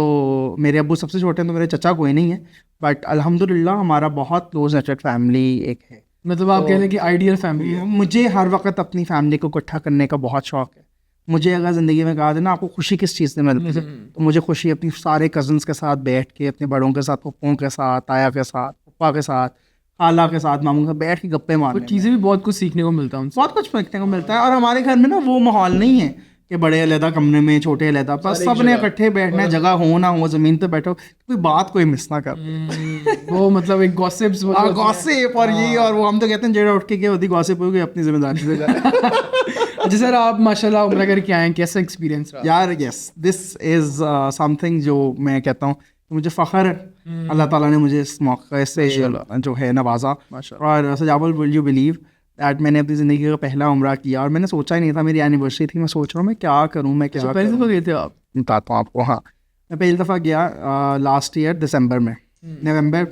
मेरे अब्बू सबसे छोटे हैं, तो मेरे चचा कोई नहीं है। बट अल्हम्दुलिल्लाह हमारा बहुत क्लोज नेटेड फैमिली एक है। मतलब आप कह रहे हैं कि आइडियल फैमिली है। मुझे हर वक्त अपनी फैमिली को इकट्ठा करने का बहुत शौक है। मुझे अगर ज़िंदगी में कहा देना आपको खुशी किस चीज़ से मिलती है, तो मुझे खुशी अपनी सारे कज़न्स के साथ बैठ के, अपने बड़ों के साथ, पप्पों के साथ, ताया के साथ, पप्पा के साथ, खाला के साथ, मामू के साथ बैठ के गप्पे मारने में। चीज़ें भी बहुत कुछ सीखने को मिलता है उनसे। बहुत कुछ सीखने को मिलता है। और हमारे घर में ना वो माहौल नहीं है कि बड़े अलहदा कमरे में, छोटे अलहदा, बस सब ने इकट्ठे बैठना है, जगह हो ना हो, ज़मीन पे बैठो, कोई बात कोई मिस ना कर। वो मतलब एक गॉसिप्स गॉसिप और ये, और वो हम तो कहते हैं जेड़ा उठ के क्या होती गॉसिप होगी, अपनी जिम्मेदारी से जाए। अच्छा सर, आप माशाल्लाह उम्र करके आए हैं, कैसा एक्सपीरियंस रहा? यार यस, दिस इज़ समथिंग जो मैं कहता हूँ कि मुझे फ़ख्र है, अल्लाह ताला ने मुझे इस मौके से जो है नवाजा। और सजाबुल विल यू बिलीव दैट मैंने अपनी ज़िंदगी का पहला उम्रा किया और मैंने सोचा ही नहीं था, मेरी एनिवर्सरी थी, मैं सोच रहा हूँ मैं क्या करूँ, मैं क्या पहली दफ़ा गए थे आप? बताता हूँ आपको। हाँ, मैं पहली दफ़ा गया लास्ट ईयर दिसंबर में। नवंबर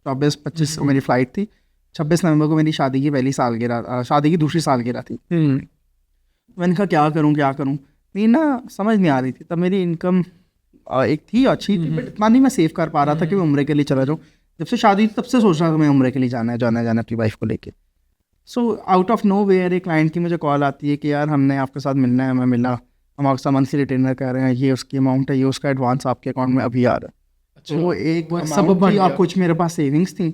24-25 को मेरी फ़्लाइट थी। 26 नवंबर को मेरी शादी की पहली सालगिरह, शादी की दूसरी सालगिरह थी। मैंने कहा क्या करूँ मेरी ना समझ नहीं आ रही थी। तब मेरी इनकम एक थी अच्छी थी, बट इतना नहीं मैं सेव कर पा रहा था कि मैं उम्रे के लिए चला जाऊँ। जब से शादी थी तब से सोच रहा था मैं उम्रे के लिए जाना है अपनी वाइफ को लेके। So out of nowhere एक क्लाइंट की मुझे कॉल आती है कि यार हमने आपके साथ मिलना है। मैं मिला, हम आपका मंथली रिटेनर कर रहे हैं, ये उसकी अमाउंट है, ये उसका एडवांस आपके अकाउंट में अभी आ रहा है। तो वो एक सब और कुछ मेरे पास सेविंग्स थी।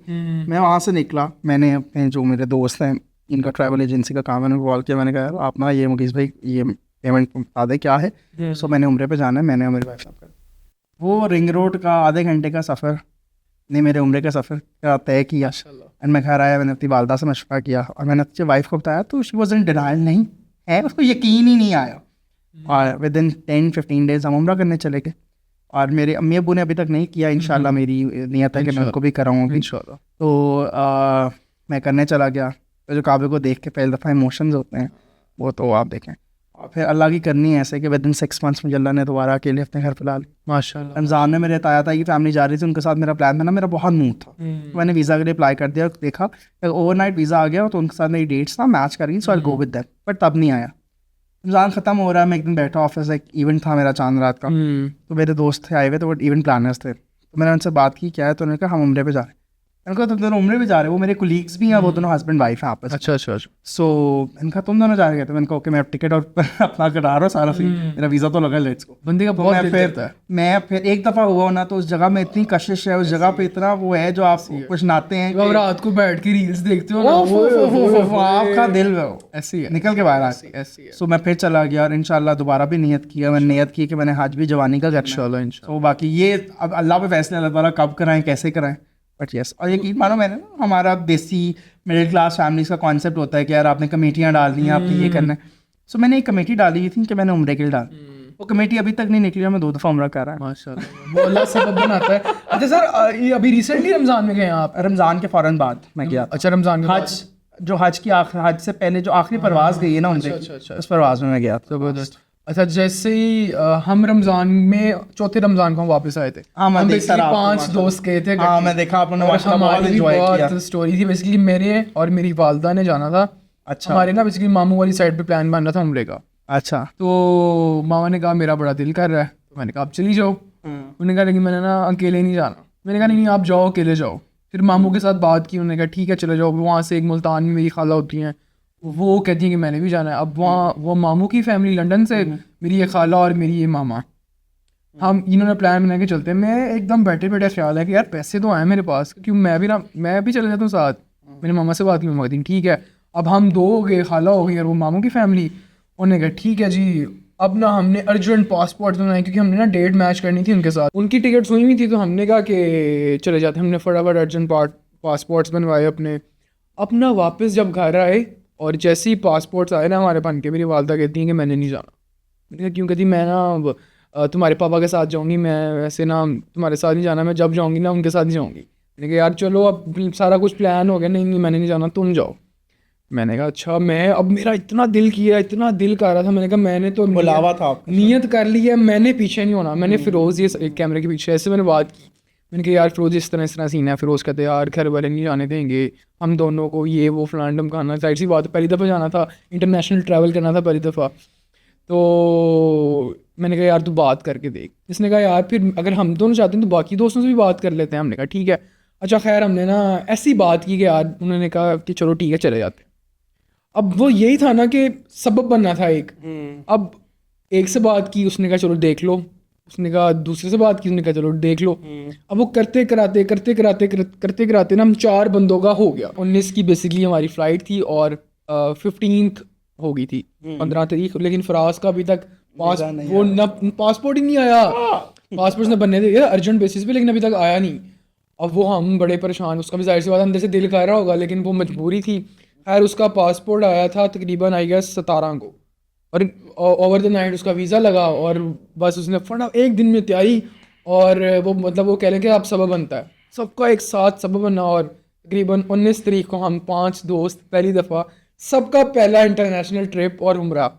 मैं वहाँ से निकला, मैंने अपने जो मेरे दोस्त हैं इनका ट्रैवल एजेंसी का काम है, उनको कॉल किया। मैंने कहा यार आप ना ये मुकेश भाई ये पेमेंट बता दें क्या है। सो मैंने उम्रे पे जाना है, मैंने मेरी वाइफ साहब का वो रिंग रोड का आधे घंटे का सफ़र ने मेरे उम्रे का सफ़र का तय किया। एंड मैं घर आया, मैंने अपनी वालदा से मशवरा किया और मैंने अपनी वाइफ को बताया, तो शी वॉज इन डिनाइल, नहीं है, उसको यकीन ही नहीं आया। और विद इन 10-15 डेज़ हम उम्रा करने चले गए। और मेरे अम्मी अब्बू ने अभी तक नहीं किया, इंशाल्लाह मेरी नियत है कि मैं उनको भी कराऊंगी इंशाल्लाह। तो मैं करने चला गया। तो जो काबे को देख के पहली दफ़ा इमोशंस होते हैं वो तो आप देखें। और फिर अल्लाह की करनी है ऐसे कि विद इन 6 मंथ्स मुझे अल्लाह ने दोबारा अकेले अपने घर पे ला लिया माशाल्लाह। रमज़ान में मेरे ताया ताई की फैमिली जा रही थी, उनके साथ मेरा प्लान था ना, मेरा बहुत मूड था। मैंने वीज़ा के लिए अप्लाई कर दिया, देखा ओवरनाइट वीज़ा आ गया, तो उनके साथ मेरी डेट्स था मैच कर रही, सो आई गो विद दैट। बट तब नहीं आया। रमज़ान ख़त्म हो रहा है, मैं एक दिन बैठा, ऑफिस एक इवेंट था मेरा चांद रात का, तो मेरे दोस्त थे आए हुए, तो वो इवेंट प्लानर्स थे। तो मैंने उनसे बात की क्या है, तो उन्होंने कहा हम उम्रे पे जा रहे हैं। मैंने कहा तुम दोनों उम्रे पे जा रहे हो, वो मेरे कुलीग्स भी हैं, वो दोनों हस्बैंड वाइफ हैं आपस। अच्छा। सो मैंने कहा तुम दोनों जा रहे हैं, तो मैंने कहा ओके मैं टिकट और अपना करा रहा हूँ सारा सीन, मेरा वीज़ा तो लगा, लेट्स गो। बंदे का बहुत दिल करता है। मैं फिर एक दफ़ा हुआ ना, तो उस जगह में इतनी कशिश है, उस जगह पे इतना वो है जो आप कुछ नाते हैं, आप रात को बैठ के रील्स देखते हो ना, आपका दिल ऐसी है, निकल के बाहर आती है। सो मैं फिर चला गया और इंशाल्लाह दोबारा भी नियत किया। मैंने नियत की कि मैंने हज भी जवानी का करना है। तो बाकी ये अब अल्लाह पे फैसले, अल्लाह ताला कब कराएं कैसे कराएं। बट यस, और यकीन मानो मैंने ना, हमारा देसी मिडिल क्लास फैमिलीज का कॉन्सेप्ट होता है कि यार आपने कमेटियाँ डालनी है, आपने ये करना है। सो मैंने एक कमेटी डाली थी कि मैंने उम्रे के लिए डाली, वो कमेटी अभी तक नहीं निकली, मैं 2 दफ़ा उम्रा कर रहा है माशाल्लाह। वो अल्लाह सबब बनाता है। अच्छा सर, ये अभी रिसेंटली रमज़ान में गए आप? रमज़ान के फ़ौरन बाद मैं गया। अच्छा, रमज़ान के हज जो हज की हज से पहले जो आखिरी परवाज़ गई है ना उनसे, उस परवाज़ में मैं गया था। ज़बरदस्त। अच्छा, जैसे ही हम रमज़ान में चौथे रमज़ान को हम वापस आए थे, हाँ, मैं हम देखता रहा, 5 दोस्त गए थे। हाँ, मैं देखा आपने और माशाल्लाह बहुत हमारी एंजॉय किया। बहुत स्टोरी थी। बेसिकली मेरे और मेरी वालदा ने जाना था। अच्छा। हमारे ना बेसिकली मामू वाली साइड पे प्लान बन रहा था उम्रे का। अच्छा। तो मामा ने कहा मेरा बड़ा दिल कर रहा है, तो मैंने कहा आप चली जाओ। उन्होंने कहा लेकिन मैंने ना अकेले नहीं जाना। मैंने कहा नहीं आप जाओ, अकेले जाओ। फिर मामू के साथ बात की, उन्होंने कहा ठीक है चले जाओ। वहाँ से एक मुल्तान में मेरी खाला होती हैं, वो कहती हैं कि मैंने भी जाना है। अब वहाँ वो मामू की फैमिली लंदन से, मेरी ये खाला और मेरी ये मामा, हम इन्होंने प्लान बना के चलते हैं। मैं एकदम बैठे बैठे ख्याल है कि यार पैसे तो आए मेरे पास, क्योंकि मैं भी चले जाता हूँ साथ। मेरे मामा से बात की, मामा कहती ठीक है। अब हम 2 हो गए, खाला हो गई और वो मामू की फैमिली। उन्होंने कहा ठीक है जी अब ना हमने अर्जेंट पासपोर्ट बनाए क्योंकि हमने ना डेट मैच करनी थी उनके साथ, उनकी टिकट्स हुई हुई थी, तो हमने कहा कि चले जाते, हमने फटाफट अर्जेंट पासपोर्ट्स बनवाए अपने। अपना वापस जब घर आए और जैसे ही पासपोर्ट्स आए ना हमारे बन के, मेरी वालदा कहती हैं कि मैंने नहीं जाना। मैंने कहा क्यों? कहती मैं ना तुम्हारे पापा के साथ जाऊँगी, मैं वैसे ना तुम्हारे साथ नहीं जाना, मैं जब जाऊँगी ना उनके साथ ही जाऊँगी। मैंने कहा यार चलो अब सारा कुछ प्लान हो गया, नहीं नहीं मैंने नहीं जाना, तुम जाओ। मैंने कहा अच्छा, मैं अब मेरा इतना दिल किया, इतना दिल कर रहा था, मैंने कहा मैंने तो बुलावा था आपका। नियत कर ली है, मैंने पीछे नहीं होना। मैंने फिरोज़ ये एक कैमरे के पीछे ऐसे मैंने बात की, मैंने कहा यार फिरोज़ इस तरह सीन है। फिरोज़ कहते यार घर वाले नहीं जाने देंगे हम दोनों को, ये वो फलान ढमकाना। जाहिर सी बात, पहली दफ़ा जाना था, इंटरनेशनल ट्रैवल करना था पहली दफ़ा। तो मैंने कहा यार तू बात करके देख। इसने कहा यार फिर अगर हम दोनों चाहते हैं तो बाकी दोस्तों से भी बात कर लेते हैं। हमने कहा ठीक है। अच्छा खैर हमने ना ऐसी बात की कि यार उन्होंने कहा कि चलो ठीक है चले जाते हैं। अब वो यही था ना कि सबब बनना था एक। अब एक से बात की, उसने कहा चलो देख लो, उसने कहा दूसरे से बात की, उसने कहा चलो देख लो। अब वो करते कराते ना हम 4 बंदों का हो गया। 19 की बेसिकली हमारी फ़्लाइट थी और 15th हो गई थी, 15 तारीख। लेकिन फराज का अभी तक पासपोर्ट ही नहीं आया। पासपोर्ट ने बनने थे अर्जेंट बेसिस पे, लेकिन अभी तक आया नहीं। अब वो हम बड़े परेशान, उसका भी जाहिर सी बात अंदर से दिल कर रहा होगा, लेकिन वो मजबूरी थी। खैर उसका पासपोर्ट आया था तकरीबन आई गेस 17 को, और ओवर द नाइट उसका वीज़ा लगा, और बस उसने फटा एक दिन में तैयारी। और वो मतलब वो कह रहे हैं कि अब सबब बनता है, सबका एक साथ सबब बनना। और तकरीबन 19 तारीख को हम 5 दोस्त पहली दफ़ा, सबका पहला इंटरनेशनल ट्रिप और उम्रा।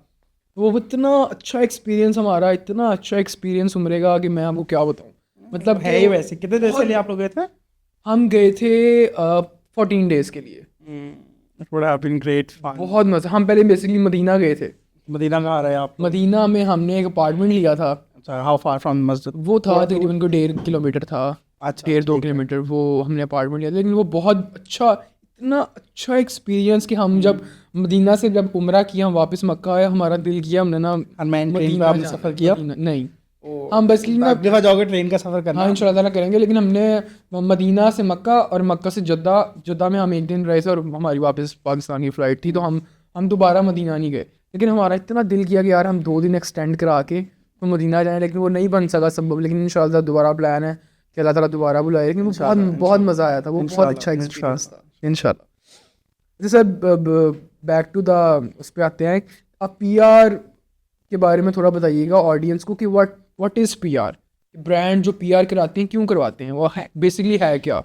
वो इतना अच्छा एक्सपीरियंस हमारा, इतना अच्छा एक्सपीरियंस उम्रे का कि मैं आपको क्या बताऊँ। मतलब है ही वैसे। कितने देर के लिए आप लोग गए थे? हम गए थे 14 डेज़ के लिए। Would have been great fun. बहुत मज़ा। हम पहले बेसिकली मदीना गए थे। मदीना कहाँ रहे आप? मदीना में हमने एक अपार्टमेंट लिया था। अच्छा, how far from मस्जिद? वो था तकरीबन को 1.5 किलोमीटर था। अच्छा, 1.5-2 किलोमीटर वो हमने अपार्टमेंट लिया, लेकिन वो बहुत अच्छा, इतना अच्छा एक्सपीरियंस कि हम जब मदीना से जब उम्रा किया, हम वापस मक्का आया, हमारा दिल किया हमने ना अनमैन ट्रेन पे मदीना आपने जाना। सफ़र किया? नहीं, हम बस ना अगली बार जाओगे ट्रेन का सफ़र करना? हाँ इंशाल्लाह ताला करेंगे। लेकिन हमने मदीना से मक्का और मक्का से जद्दा, जद्दा में हम एक दिन रहे थे और हमारी वापस पाकिस्तान की फ़्लाइट थी, तो हम दोबारा मदीना नहीं गए। लेकिन हमारा इतना दिल किया कि यार हम 2 दिन एक्सटेंड करा के तो मदीना जाएँ, लेकिन वो नहीं बन सका सबब। लेकिन इंशाल्लाह दोबारा प्लान है कि अल्लाह ताला दोबारा बुलाए। लेकिन वो बहुत बहुत मज़ा आया था, वो बहुत अच्छा एक्सपीरियंस था इंशाल्लाह। जैसे बैक टू द उस पर आते हैं, अब PR के बारे में थोड़ा बताइएगा ऑडियंस को कि व्हाट इज़ PR। ब्रांड जो PR कराते हैं क्यों करवाते हैं, वो बेसिकली है क्या?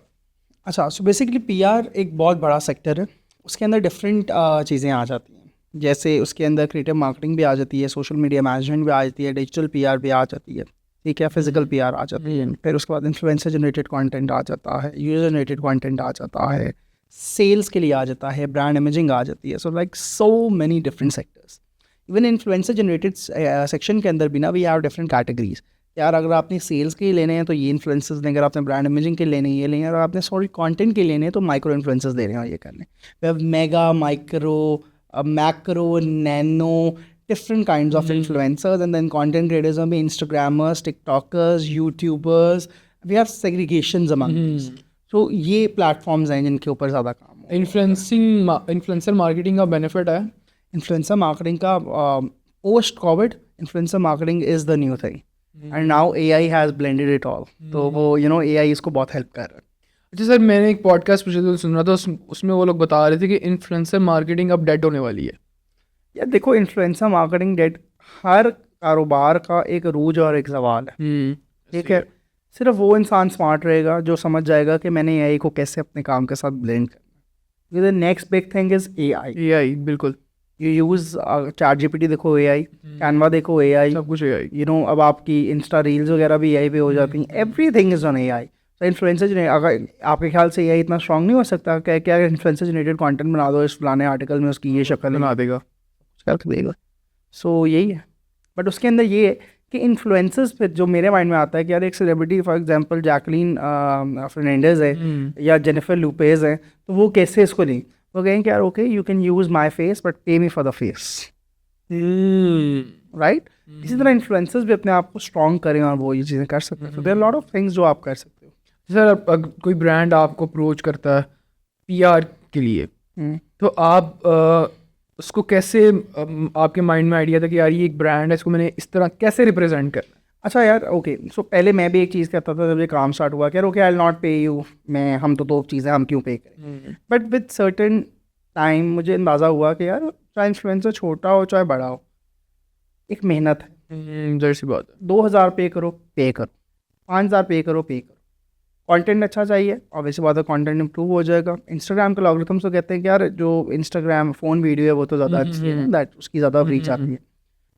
अच्छा, सो बेसिकली PR एक बहुत बड़ा सेक्टर है। उसके अंदर डिफरेंट चीज़ें आ जाती हैं। जैसे उसके अंदर क्रिएटिव मार्केटिंग भी आ जाती है, सोशल मीडिया मैनेजमेंट भी आ जाती है, डिजिटल PR भी आ जाती है, ठीक है, फिजिकल PR आ जाती है। फिर उसके बाद इन्फ्लुएंसर जनरेटेड कंटेंट आ जाता है, यूजर जनरेटेड कंटेंट आ जाता है, सेल्स के लिए आ जाता है, ब्रांड इमेजिंग आ जाती है। So like so many different sectors. Even influencer generated section के अंदर भी ना वी हैव डिफरेंट कैटेगरीज। यार अगर आपने सेल्स के लिए लेने हैं तो ये इन्फ्लुएंसर्स दें, अगर आपने ब्रांड इमेजिंग के लेने ये लेने हैं, अगर आपने सॉरी कंटेंट के लेने हैं तो माइक्रो इन्फ्लुएंसर्स दे रहे हैं और ये करने। We have mega, micro, macro, nano, different kinds of influencers. And then content creators में Instagrammers, TikTokers, YouTubers, we have segregations among. तो ये प्लेटफॉर्म्स हैं जिनके ऊपर ज़्यादा काम हो। इन्फ्लुएंसर मार्केटिंग का बेनिफिट है। इन्फ्लुएंसर मार्केटिंग का post covid influencer marketing is the new thing and now AI has blended it all. तो वो AI इसको बहुत हेल्प कर रहा है। अच्छा सर, मैंने एक पॉडकास्ट पिछले सुन रहा था, उसमें वो लोग बता रहे थे कि इन्फ्लुएंसर मार्केटिंग अब डेड होने वाली है। यार देखो, इन्फ्लुएंसर मार्केटिंग डेट हर कारोबार का एक रूज और एक सवाल है, ठीक है। सिर्फ वो इंसान स्मार्ट रहेगा जो समझ जाएगा कि मैंने AI को कैसे अपने काम के साथ ब्लेंड करना। The next big thing is AI। बिल्कुल। यू यूज़ ChatGPT देखो AI, कैनवा देखो AI, सब कुछ AI। अब आपकी इंस्टा रील्स वगैरह भी AI पे हो जाती हैं। Everything is on AI। तो इन्फ्लुएंसर अगर आपके ख्याल से AI इतना स्ट्रॉन्ग नहीं हो सकता क्या? क्या इन्फ्लुएंसर जनरेटेड कंटेंट बना दो, इस फलाने आर्टिकल में उसकी ये शक्ल बना देगा, कर देगा। सो यही है। बट उसके अंदर ये है कि इन्फ्लुएंसर्स पे जो मेरे माइंड में आता है कि यार एक celebrity for example Jacqueline Fernandez है या जेनिफर लुपेज है, तो वो कैसे इसको नहीं, वो कहेंगे कि यार okay you can use my face but pay me for the face, right. इसी तरह इन्फ्लुएंसर्स भी अपने आप को स्ट्रॉन्ग करें और वो ये चीज़ें कर सकते हैं। तो there are lot of things जो आप कर सकते हो। सर अगर कोई ब्रांड आपको अप्रोच करता है PR के लिए, तो आप उसको कैसे आपके माइंड में आइडिया था कि यार ये एक ब्रांड है, इसको मैंने इस तरह कैसे रिप्रेजेंट करना है? अच्छा यार, ओके, सो पहले मैं भी एक चीज़ कहता था जब ये काम स्टार्ट हुआ कि यार ओके, आई विल नॉट पे यू, मैं हम तो दो चीज़ें हम क्यों पे करें। बट विद सर्टेन टाइम मुझे अंदाज़ा हुआ कि यार चाहे इन्फ्लुएंसर छोटा हो चाहे बड़ा हो, एक मेहनत है। जाहिर सी बात है। 2,000 पे करो, 5,000 पे करो, कंटेंट अच्छा चाहिए, ऑब्वियसली बात है, कंटेंट इंप्रूव हो जाएगा। इंस्टाग्राम के लॉगरिथम से कहते हैं कि यार जो इंस्टाग्राम फ़ोन वीडियो है वो तो ज़्यादा अच्छी है, दैट उसकी ज़्यादा रीच आती है।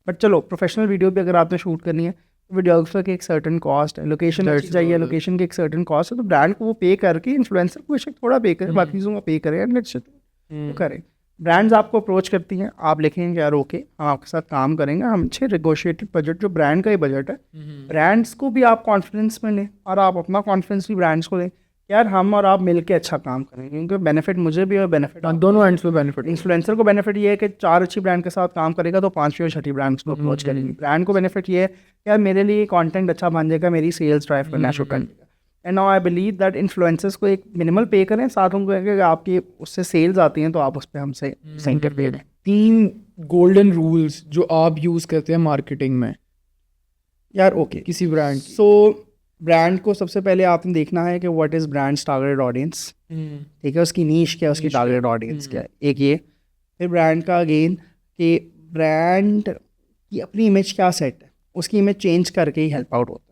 बट चलो, प्रोफेशनल वीडियो भी अगर आपने शूट करनी है तो वीडियोग्राफर की एक सर्टन कॉस्ट है, लोकेशन अच्छी चाहिए, लोकेशन की एक सर्टन कॉस्ट है, तो ब्रांड को वो पे करके इन्फ्लुएंसर को बेशक थोड़ा पे करे, बाकी चीज़ों का पे करे एंड लेट्स वो करें। ब्रांड्स आपको अप्रोच करती हैं, आप लिखेंगे यार ओके हम आपके साथ काम करेंगे, हम अच्छे नेगोशिएटेड बजट, जो ब्रांड का ही बजट है, ब्रांड्स को भी आप कॉन्फिडेंस में लें और आप अपना कॉन्फिडेंस भी ब्रांड्स को दें, यार हम और आप मिलके अच्छा काम करेंगे, क्योंकि बेनिफिट मुझे भी और बेनिफिट दोनों एंड्स पे बेनिफिट। इन्फ्लुएंसर को बेनिफिट ये है कि 4 अच्छी ब्रांड के साथ काम करेगा तो 5वीं और 6ठी ब्रांड्स को अप्रोच करेंगी। ब्रांड को बेनिफिट ये है कि यार मेरे लिए कंटेंट अच्छा बन जाएगा, मेरी सेल्स ड्राइव करना शुरू कर देगा। And now I believe that influencers को एक मिनिमल पे करें, साथ उनको अगर आपकी उससे सेल्स आती हैं तो आप उस पर हमसे सेंटर पे दें। 3 गोल्डन रूल्स जो आप यूज़ करते हैं मार्केटिंग में यार ओके, किसी ब्रांड की। सो ब्रांड को सबसे पहले आपने देखना है कि what is brands targeted audience, ठीक है, उसकी नीश क्या है, उसकी टारगेटेड ऑडियंस क्या है, एक ये। फिर ब्रांड का अगेन कि ब्रांड की अपनी इमेज क्या सेट है, उसकी इमेज चेंज करके ही हेल्प आउट होता है।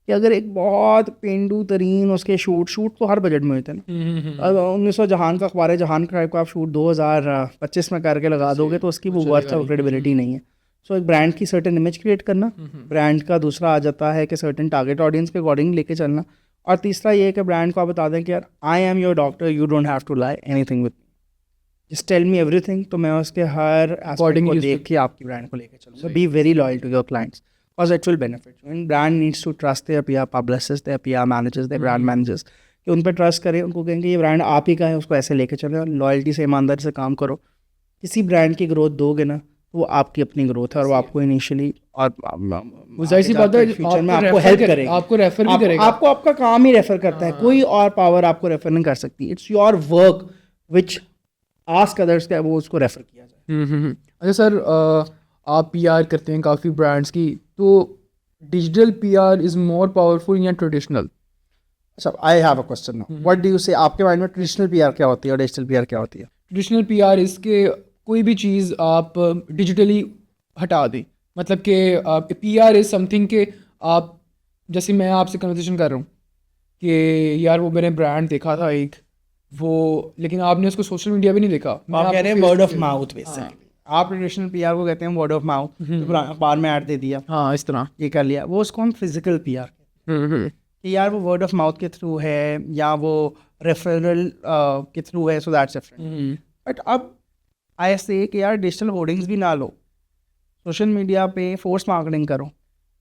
कि अगर एक बहुत पेंडू तरीन उसके शूट तो हर बजट में होते हैं ना, अब 1900 जहान का अखबार है, जहान का टाइप का आप शूट 2025 में करके लगा दोगे तो उसकी वो वर्थ और क्रेडिबिलिटी नहीं है। सो एक ब्रांड की सर्टेन इमेज क्रिएट करना, ब्रांड का दूसरा आ जाता है कि सर्टेन टारगेट ऑडियंस के अकॉर्डिंग लेके चलना, और तीसरा ये है कि ब्रांड को आप बता दें कि यार I am your doctor, you don't have to lie anything with me, just tell me everything, तो मैं उसके हर एस्पेक्ट को देख के आपकी ब्रांड को लेके चलूँगा। Be very loyal to your clients because it will benefit you. And brand needs to trust their PR publicists, their PR managers, their brand managers, कि उन पर ट्रस्ट करें, उनको कहेंगे ये ब्रांड आप ही का है, उसको ऐसे लेके चले और लॉयल्टी से, ईमानदारी से काम करो। किसी ब्रांड की ग्रोथ दोगे ना तो वो आपकी अपनी ग्रोथ है और वो आपको इनिशियली और जाहिर सी बात है फ्यूचर में आपको हेल्प करेगा, आपको रेफर भी करेगा, आपको आपका काम ही रेफर करता है, कोई और पावर आपको रेफर नहीं कर सकती। It's your work which ask others का वो उसको रेफर किया जाए। अच्छा सर, आप पीआर करते हैं काफ़ी ब्रांड्स की, तो digital PR is more powerful या ट्रेडिशनल? अच्छा, I have a question now, what do you से, आपके माइंड में ट्रेडिशनल पीआर क्या होती है और डिजिटल पीआर क्या होती है? ट्रेडिशनल पीआर इसके कोई भी चीज़ आप डिजिटली हटा दें, मतलब कि पीआर इज़ समथिंग के आप, जैसे मैं आपसे कन्वर्सेशन कर रहा हूँ कि यार वो मैंने ब्रांड देखा था एक, वो लेकिन आपने उसको सोशल मीडिया पे नहीं देखा, आप कह रहे हैं वर्ड ऑफ माउथ बेसिकली। आप ट्रेडिशनल पीआर को कहते हैं वर्ड ऑफ माउथ, अखबार में ऐड दे दिया, हाँ इस तरह ये कर लिया, वो उसको हम फिजिकल पीआर कि यार वो वर्ड ऑफ माउथ के थ्रू है या वो रेफरल के थ्रू है, सो दैट्स डिफरेंट। बट अब आई से कि यार डिजिटल होर्डिंग्स भी ना लो, सोशल मीडिया पे फोर्स मार्केटिंग करो।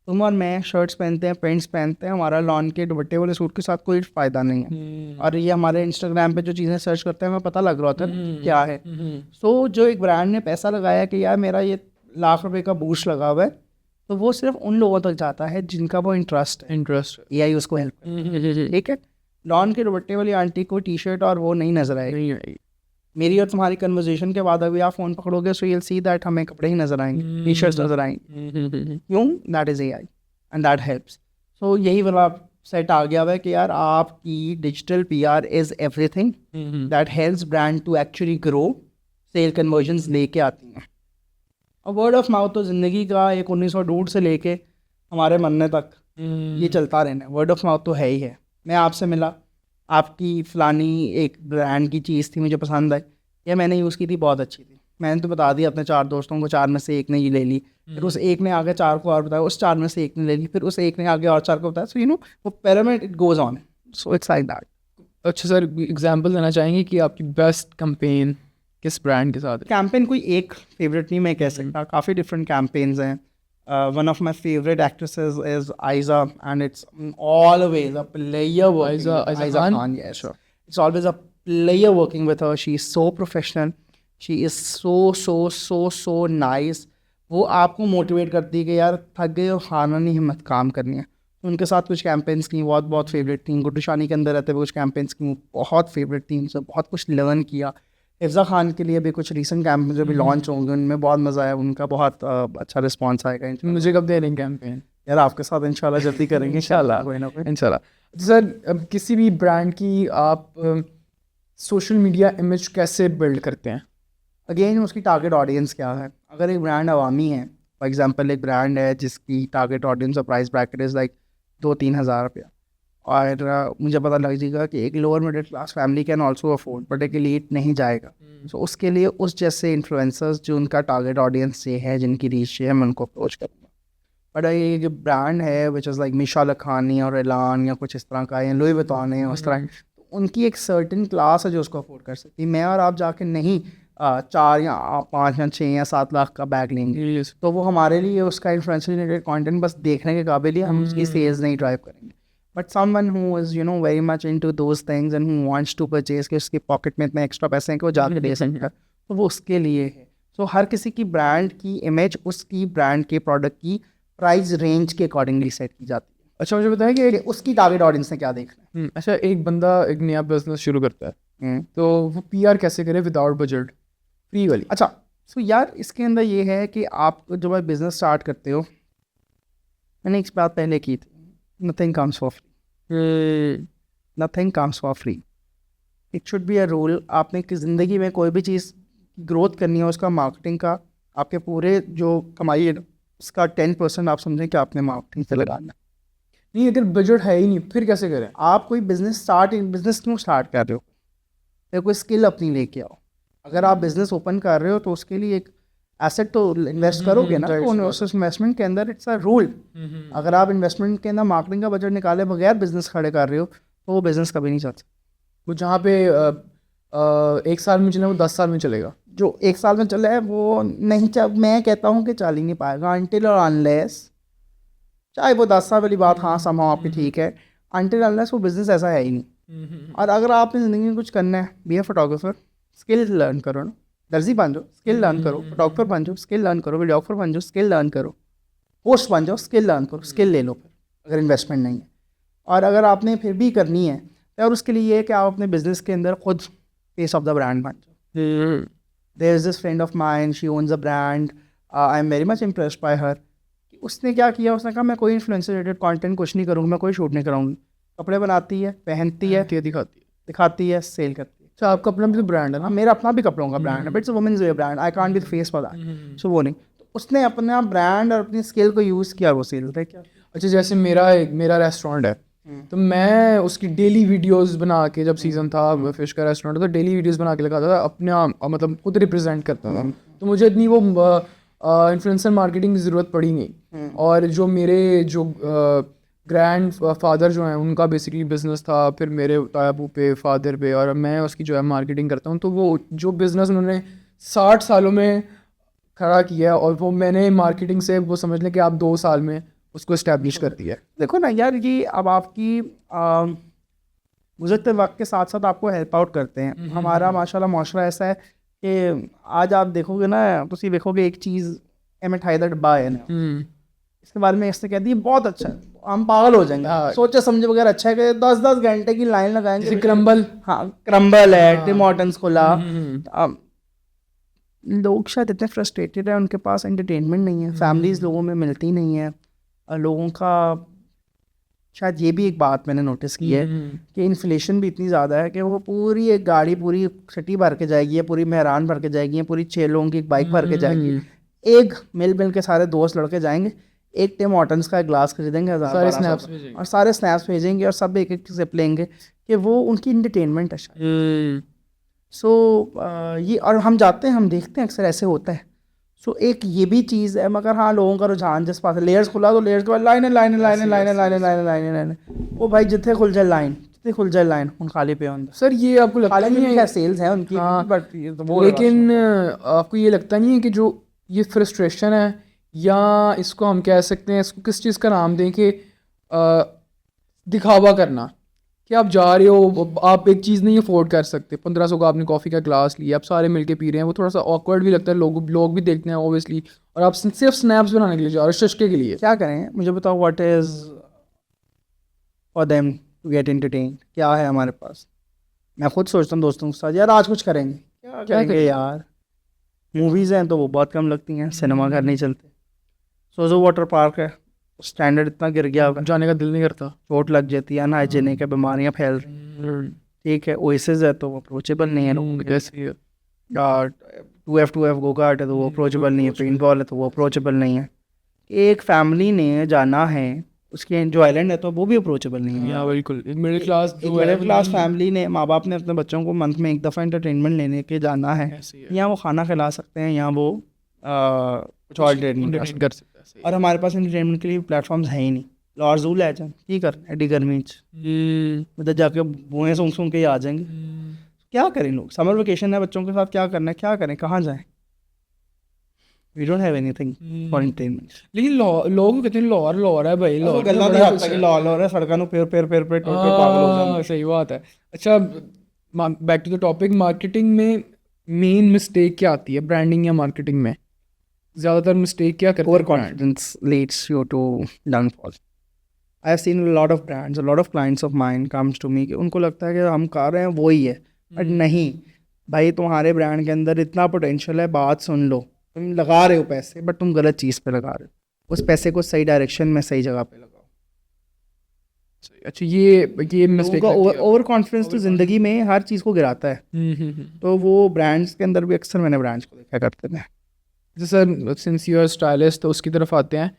तुम और मैं शर्ट्स पहनते हैं, पैंट्स पहनते हैं, हमारा लॉन के दुपट्टे वाले सूट के साथ कोई फ़ायदा नहीं है, और ये हमारे इंस्टाग्राम पे जो चीज़ें सर्च करते हैं हमें पता लग रहा होता है क्या है। सो जो एक ब्रांड ने पैसा लगाया कि यार मेरा ये ₹1,00,000 का बूस्ट लगा हुआ है, तो वो सिर्फ उन लोगों तक जाता है जिनका वो इंटरेस्ट AI उसको हेल्प करे, ठीक है। लॉन के दुपट्टे वाली आंटी को टी शर्ट और वो नहीं नजर आएगी, मेरी और तुम्हारी कन्वर्सेशन के बाद अभी आप फ़ोन पकड़ोगे सो यूल सी दैट हमें कपड़े ही नजर आएंगे, टी शर्ट्स नजर आएंगी, क्यों? That is AI and that helps. So यही वाला सेट आ गया हुआ है कि यार आपकी digital PR is everything that helps brand to actually grow, sale conversions लेके आती हैं। और वर्ड ऑफ माउथ तो ज़िंदगी का एक 1902 से लेके हमारे मरने तक ये चलता रहना है, वर्ड ऑफ माउथ तो है ही है। मैं आपसे मिला, आपकी फ़लानी एक ब्रांड की चीज़ थी मुझे पसंद आई, या मैंने यूज़ की थी बहुत अच्छी थी, मैंने तो बता दिया अपने 4 दोस्तों को, 4 में से एक ने ये ले ली, फिर उस एक ने आगे 4 को और बताया, उस 4 में से एक ने ले ली, फिर उस एक ने आगे और 4 को बताया। सो यू नो वो pyramid it goes on, so it's like that. अच्छा सर, एग्जांपल देना चाहेंगे कि आपकी बेस्ट कैंपेन किस ब्रांड के साथ है? कैंपेन कोई एक फेवरेट नहीं मैं कह सकता, काफ़ी डिफरेंट कैंपेन्स हैं। One of my favorite actresses is Aiza, and it's always a player working with Aiza Khan. Yes, sure. It's always a player working with her. She is so professional. She is so nice. वो आपको motivate करती है कि यार थक गए और हारना नहीं, हिम्मत काम करनी है। तो उनके साथ कुछ कैंपेन्स की बहुत फेवरेट थी। गुड्डू शानी के अंदर रहते हुए कुछ कैंपेन्स की बहुत फेवरेट थी, उनसे बहुत कुछ लर्न किया। हिफ्ज़ा खान के लिए भी कुछ रीसेंट कैंप जो भी लॉन्च होंगे उनमें बहुत मज़ा आया, उनका बहुत अच्छा रिस्पॉन्स आएगा इंशाल्लाह। मुझे कब दे रहे हैं कैंपेन? यार आपके साथ इंशाल्लाह जल्दी करेंगे इंशाल्लाह कोई ना कोई। इंशाल्लाह। तो सर अब किसी भी ब्रांड की आप सोशल मीडिया इमेज कैसे बिल्ड करते हैं? अगेन उसकी टारगेट ऑडियंस क्या है। अगर एक ब्रांड अवामी है, फॉर एग्जांपल एक ब्रांड है जिसकी टारगेट ऑडियंस और प्राइस ब्रैकेट इज़ लाइक 2-3 हज़ार रुपया, और मुझे पता लग जाएगा कि एक lower middle class family can also afford, but एक एलीट नहीं जाएगा। सो उसके लिए उस जैसे इन्फ्लुएंसर्स जो उनका टारगेट ऑडियंस से है, जिनकी रीच से है, मैं उनको अप्रोच करूँगा। बट ये जो ब्रांड है विच इज़ लाइक मिशा लखानी और एलान या कुछ इस तरह का, या लुई विटॉन है उस तरह, तो उनकी एक सर्टेन क्लास है जो उसको अफोर्ड कर सकती है। मैं और आप जाके नहीं 4 या 5 या 6 या 7 लाख का बैग लेंगे, तो वो हमारे लिए उसका इन्फ्लुएंसर जनरेटेड कंटेंट बस देखने के काबिल ही, हम उसकी सेल्स नहीं ड्राइव करेंगे। But someone who is you know very much into those things and who wants to purchase, कि उसके पॉकेट में इतने एक्स्ट्रा पैसे हैं कि वो जाके दे सकता है, तो वो उसके लिए है। सो हर किसी की ब्रांड की इमेज उसकी ब्रांड के प्रोडक्ट की प्राइस रेंज के अकॉर्डिंगली सेट की जाती है। अच्छा मुझे बताया कि उसकी टारगेट ऑडियंस ने क्या देखना है। अच्छा एक बंदा एक नया बिजनेस शुरू करता है, तो वो पीआर कैसे करे विदाउट बजट, फ्री वाली? अच्छा, सो यार इसके अंदर ये है कि आप जब आप बिज़नेस स्टार्ट करते हो, मैंने एक बात पहले की थी, nothing comes for free, nothing comes for free, it should be a rule. आपने कि ज़िंदगी में कोई भी चीज़ ग्रोथ करनी है, उसका मार्केटिंग का, आपके पूरे जो कमाई है उसका 10% आप समझें कि आपने मार्केटिंग से लगाना। नहीं अगर बजट है ही नहीं फिर कैसे करें? आप कोई बिज़नेस क्यों स्टार्ट कर रहे हो? फिर कोई स्किल अपनी लेके आओ। अगर आप बिज़नेस ओपन कर रहे हो तो उसके लिए एक एसेट तो इन्वेस्ट करोगे ना, तो उस इन्वेस्टमेंट के अंदर इट्स अ रूल। अगर आप इन्वेस्टमेंट के अंदर मार्केटिंग का बजट निकाले बगैर बिजनेस खड़े कर रहे हो, तो वो बिज़नेस कभी नहीं चल सकता। वो जहाँ पे 1 साल में चले वो 10 साल में चलेगा। जो 1 साल में चला है वो नहीं मैं कहता हूँ कि चल ही नहीं पाएगा अनटिल और अनलेस, चाहे वो 10 साल वाली बात हाँ समहाउ आपकी ठीक है, अनटिल अनलेस वो बिज़नेस ऐसा है ही नहीं। और अगर आपने ज़िंदगी में कुछ करना है, be a photographer, skill learn करो ना, दर्जी बन जाओ, स्किल लर्न करो, फोटोग्राफर बन जाओ, स्किल लर्न करो, वीडियोग्राफर बन जाओ, स्किल लर्न करो, होस्ट बन जाओ, स्किल लर्न करो, स्किल ले लो फिर, अगर इन्वेस्टमेंट नहीं है। और अगर आपने फिर भी करनी है, और उसके लिए ये है कि आप अपने बिजनेस के अंदर खुद फेस ऑफ द ब्रांड बन जाओ। There is this friend of mine, she owns a brand, I am very much impressed by her. उसने क्या किया, उसने कहा मैं कोई इन्फ्लुएंसर रिलेटेड कंटेंट कुछ नहीं करूँगी, मैं कोई शूट नहीं कराऊंगी, कपड़े बनाती है, पहनती है, दिखाती है, सेल करती है। अच्छा आपका अपना भी तो ब्रांड है ना? मेरा अपना भी कपड़ों का ब्रांड है, but it's a women's wear brand, I can't be the face for that. So वो नहीं, तो उसने अपना ब्रांड और अपनी स्किल को यूज़ किया, वो सेल है क्या। अच्छा जैसे मेरा रेस्टोरेंट है, तो मैं उसकी डेली वीडियोस बना के, जब सीज़न था फिश का रेस्टोरेंट, तो डेली वीडियोस बना के लगाता था, अपना मतलब खुद रिप्रेजेंट करता था, तो मुझे इतनी वो इन्फ्लुएंसर मार्केटिंग की ज़रूरत पड़ी नहीं। और जो मेरे जो ग्रैंड फादर जो हैं उनका बेसिकली बिजनेस था, फिर मेरे तायाबू पे, फादर पे, और मैं उसकी जो है मार्केटिंग करता हूँ, तो वो जो बिज़नेस उन्होंने 60 सालों में खड़ा किया है, और वो मैंने मार्केटिंग से वो समझ लें कि आप 2 साल में उसको इस्टेब्लिश कर दिया है। देखो ना यार, ये अब आपकी गुजरते वक्त के साथ साथ आपको हेल्प आउट करते हैं। हमारा माशाल्लाह माशरा ऐसा है कि आज आप देखोगे ना, तो उसी देखोगे एक चीज़ मिठाई का डब्बा है ना, इसके बारे में इसने कह दी बहुत अच्छा है, हम पागल हो जाएंगे, सोचे समझे वगैरह अच्छा है कि 10-10 घंटे की लाइन लगाएंगे। जैसे क्रम्बल, हाँ क्रम्बल है, टिम हॉर्टन्स खोला। लोग शायद इतने फ्रस्ट्रेटेड है, उनके पास एंटरटेनमेंट नहीं है, फैमिलीज लोगों में मिलती नहीं है, और लोगों का शायद ये भी एक बात मैंने नोटिस की है कि इन्फ्लेशन भी इतनी ज़्यादा है कि वो पूरी एक गाड़ी पूरी सिटी भर के जाएगी, या पूरी मेहरान भर के जाएगी, या पूरी 6 लोगों की एक बाइक भर के जाएगी, एक मिल के सारे दोस्त लड़के जाएंगे, एक टिम हॉर्टन्स का एक ग्लास खरीदेंगे, सारे स्नैप्स भेजेंगे, और सारे स्नैप्स भेजेंगे, और सब एक एक सिप लेंगे, कि वो उनकी इंटरटेनमेंट है शायद। सो ये, और हम जाते हैं, हम देखते हैं अक्सर ऐसे होता है। सो एक ये भी चीज़ है, मगर हाँ लोगों का रुझान जिस पास लेयर्स खुला, तो लेयर्स के बाद लाइन, वो भाई जितने खुल जाए लाइन उन खाली पे होंगे। सर ये आपको लगता नहीं है सेल्स है उनकी, बट लेकिन आपको ये लगता नहीं है कि जो ये फ्रस्ट्रेशन है, या इसको हम कह सकते हैं, इसको किस चीज़ का नाम दें, कि दिखावा करना, कि आप जा रहे हो, आप एक चीज़ नहीं अफोर्ड कर सकते, 1500 का आपने कॉफ़ी का ग्लास लिया, आप सारे मिलके पी रहे हैं, वो थोड़ा सा ऑकवर्ड भी लगता है, लोग भी देखते हैं ऑब्वियसली, और आप सिर्फ स्नैप्स बनाने के लिए जा रहे हो, शशके के लिए। क्या करें, मुझे बताओ what is for them to get entertain, क्या है हमारे पास। मैं खुद सोचता हूँ दोस्तों के साथ, यार आज कुछ करेंगे, क्या करेंगे यार, मूवीज़ हैं तो वो बहुत कम लगती हैं, सिनेमा घर नहीं चलते। सोजो वाटर पार्क है, स्टैंडर्ड इतना गिर गया हुआ है, जाने का दिल नहीं करता। चोट लग जाती है, अनहाइजीनिक है, बीमारियाँ फैल रही। ठीक है, ओएसिस है तो वो अप्रोचेबल नहीं है लोगों के लिए। जैसे ही 2F गो कार्ट है तो वो अप्रोचेबल नहीं है, पेंट बॉल है तो वो अप्रोचेबल नहीं है। एक फैमिली ने जाना है, उसके जो आइलैंड है तो वो भी अप्रोचेबल नहीं है। या बिल्कुल एक मिडिल क्लास एक मिडिल क्लास फैमिली ने, माँ बाप ने अपने बच्चों को मंथ में एक दफ़ा एंटरटेनमेंट लेने के जाना है, या वो खाना खिला सकते हैं या वो कुछ और एंटरटेनमेंट कर सकता है। और हमारे पास एंटरटेनमेंट के लिए प्लेटफॉर्म्स है ही नहीं। लाहौर ज़ू ले जाए की कर एडी गर्मी उधर जाके बुएँ सूंघ सूंघ के ही आ जाएंगे। क्या करें लोग, समर वेकेशन है बच्चों के साथ, क्या करना है, क्या करें, कहाँ जाएं? We don't have anything for entertainment. लेकिन लोग कहते हैं लाहौर है भाई, लाहौर गल्ला नहीं आता कि लाहौर है, सड़कों में पेर टोट पागल हो जाते। सही बात है। अच्छा, back to the topic, marketing में मेन मिस्टेक क्या आती है, ब्रांडिंग या मार्केटिंग में ज़्यादातर मिस्टेक क्या करते हैं? Over confidence leads you to downfall. I have seen a lot of brands, a lot of clients of mine comes to me कि उनको लगता है कि हम कर रहे हैं वो ही है, बट नहीं भाई, तुम्हारे ब्रांड के अंदर इतना पोटेंशियल है, बात सुन लो। तुम लगा रहे हो पैसे बट तुम गलत चीज़ पे लगा रहे हो, उस पैसे को सही डायरेक्शन में सही जगह पे लगाओ। अच्छा, ये मिस्टेक ओवर कॉन्फिडेंस तो ज़िंदगी में हर चीज़ को गिराता है। तो वो ब्रांड्स के अंदर भी अक्सर मैंने ब्रांड्स को देखा करते हैं। Sir since you are stylist तो उसकी तरफ आते हैं।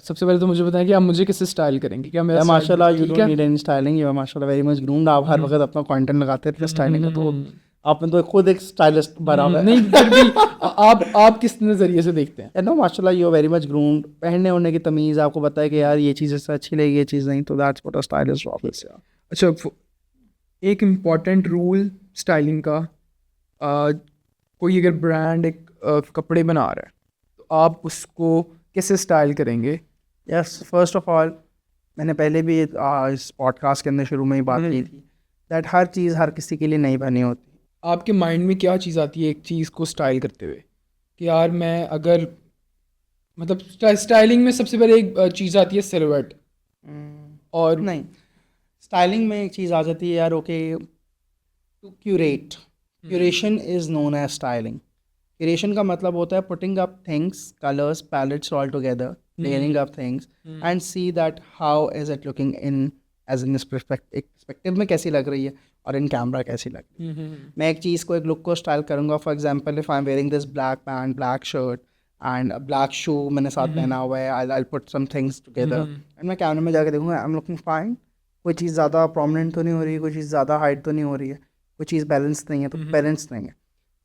सबसे पहले तो मुझे बताएं कि आप मुझे किससे स्टाइल करेंगे? क्या मेरा माशाल्लाह you don't need any styling, you are माशाल्लाह वेरी मच ग्रूम्ड। आप हर वक्त अपना कंटेंट लगाते रहते हैं स्टाइलिंग का, तो आपने तो खुद एक स्टाइलिस्ट बना हुआ है। नहीं, फिर भी आप किस नज़रिए से देखते हैं? नो माशाल्लाह you are very much groomed. पहनने होने की तमीज़ आपको पता है कि यार ये चीज़ इससे अच्छी लगेगी, ये चीज़ नहीं, तो that's what a stylist obvious. अच्छा, एक इम्पॉर्टेंट रूल स्टाइलिंग का, कोई अगर ब्रांड एक कपड़े बना रहा है तो आप उसको कैसे स्टाइल करेंगे? यस, फर्स्ट ऑफ ऑल मैंने पहले भी इस पॉडकास्ट के अंदर शुरू में ही बात की थी दैट हर चीज़ हर किसी के लिए नहीं बनी होती। आपके माइंड में क्या चीज़ आती है एक चीज़ को स्टाइल करते हुए कि यार मैं अगर मतलब स्टाइलिंग में सबसे पहले एक चीज़ आती है सिलुएट, और नहीं, स्टाइलिंग में एक चीज़ आ जाती है यार, okay, to curate. Curation is known as styling. Curation का मतलब होता है putting up things, colours, palettes all together, layering up things and see that how is it looking in as in perspective में कैसी लग रही है और इन कैमरा कैसी लग रही है। मैं एक चीज़ को, एक लुक को स्टाइल करूँगा। For example if I am wearing this black pant, black shirt and black shoe मैंने साथ पहना हुआ है, I put some things together and मैं कैमरे में जाके देखूँगा आई एम लुकिंग फाइन, कोई चीज़ ज़्यादा प्रोमिनेंट तो नहीं हो रही है, कोई चीज़ ज़्यादा हाइट तो नहीं हो रही है, कोई चीज़ बैलेंस नहीं है, तो बैलेंस नहीं है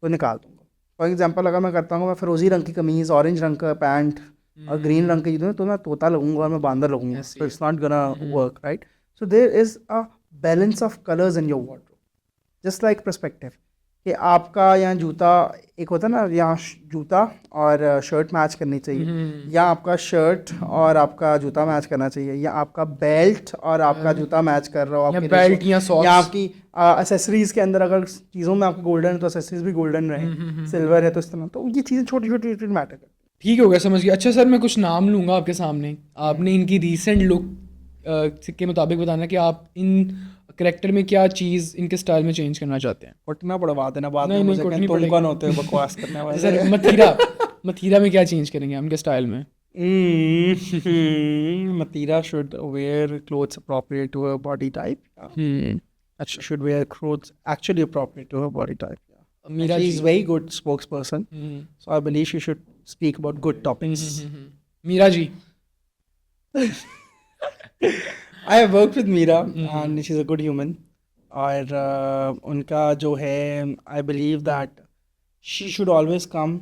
तो निकाल दूँगा। फॉर एग्जाम्पल अगर मैं करता हूँ, मैं फिरोजी रंग की कमीज़, ऑरेंज रंग का पैंट और ग्रीन रंग की जूते, तो मैं तोता लगूंगा और मैं बांदर लगूंगा, so it's not gonna work, right? So there is a balance of colors in your wardrobe, just like perspective कि आपका यहाँ जूता एक होता है ना, यहाँ जूता और शर्ट मैच करनी चाहिए, या आपका शर्ट और आपका जूता मैच करना चाहिए, या आपका बेल्ट और आपका जूता मैच कर रहा हो, आपके बेल्ट या सॉक्स, या आपकी एसेसरीज के अंदर अगर चीज़ों में आपकी गोल्डन है तो एसेसरीज भी गोल्डन रहे, सिल्वर है तो इस तरह, तो ये चीज़ें छोटी छोटी मैटर करती हैं। ठीक हो गया, समझ गया। अच्छा सर, मैं कुछ नाम लूँगा आपके सामने, आपने इनकी रीसेंट लुक के मुताबिक बताना कि आप इन करेक्टर में क्या चीज़ इनके स्टाइल में चेंज करना चाहते हैं। कोटना पड़वा देना बाद में, नहीं, मुझे कोटनी तुम कौन होते हो बकवास करने वाले। सर मथीरा में क्या चेंज करेंगे हम इनके स्टाइल में? Matira should wear clothes appropriate to her body type. She should wear clothes actually appropriate to her body type. Meera She is ji, very good spokesperson, so I believe she should speak about good topics. Meera ji, I have worked with Meera and she's a good human. और उनका जो है, I believe that she should always come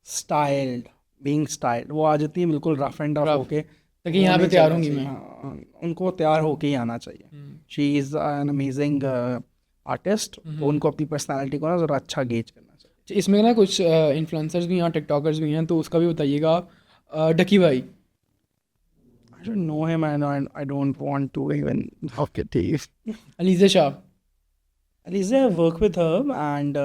styled, being styled. वो आ जाती है बिल्कुल rough and tough होके, ताकि यहाँ पे तैयार होंगी मैं। हाँ, उनको तैयार होके ही आना चाहिए। She is an amazing artist, तो उनको अपनी पर्सनालिटी को ना ज़रा अच्छा गेज करना चाहिए। इसमें ना कुछ इन्फ्लुएंसर्स भी हैं, टिकटॉकर्स भी हैं, तो उसका भी बताइएगा आप। डकी भाई, I don't know him and I don't want to even talk it to you. Aliza Shah, Aliza, I work with her and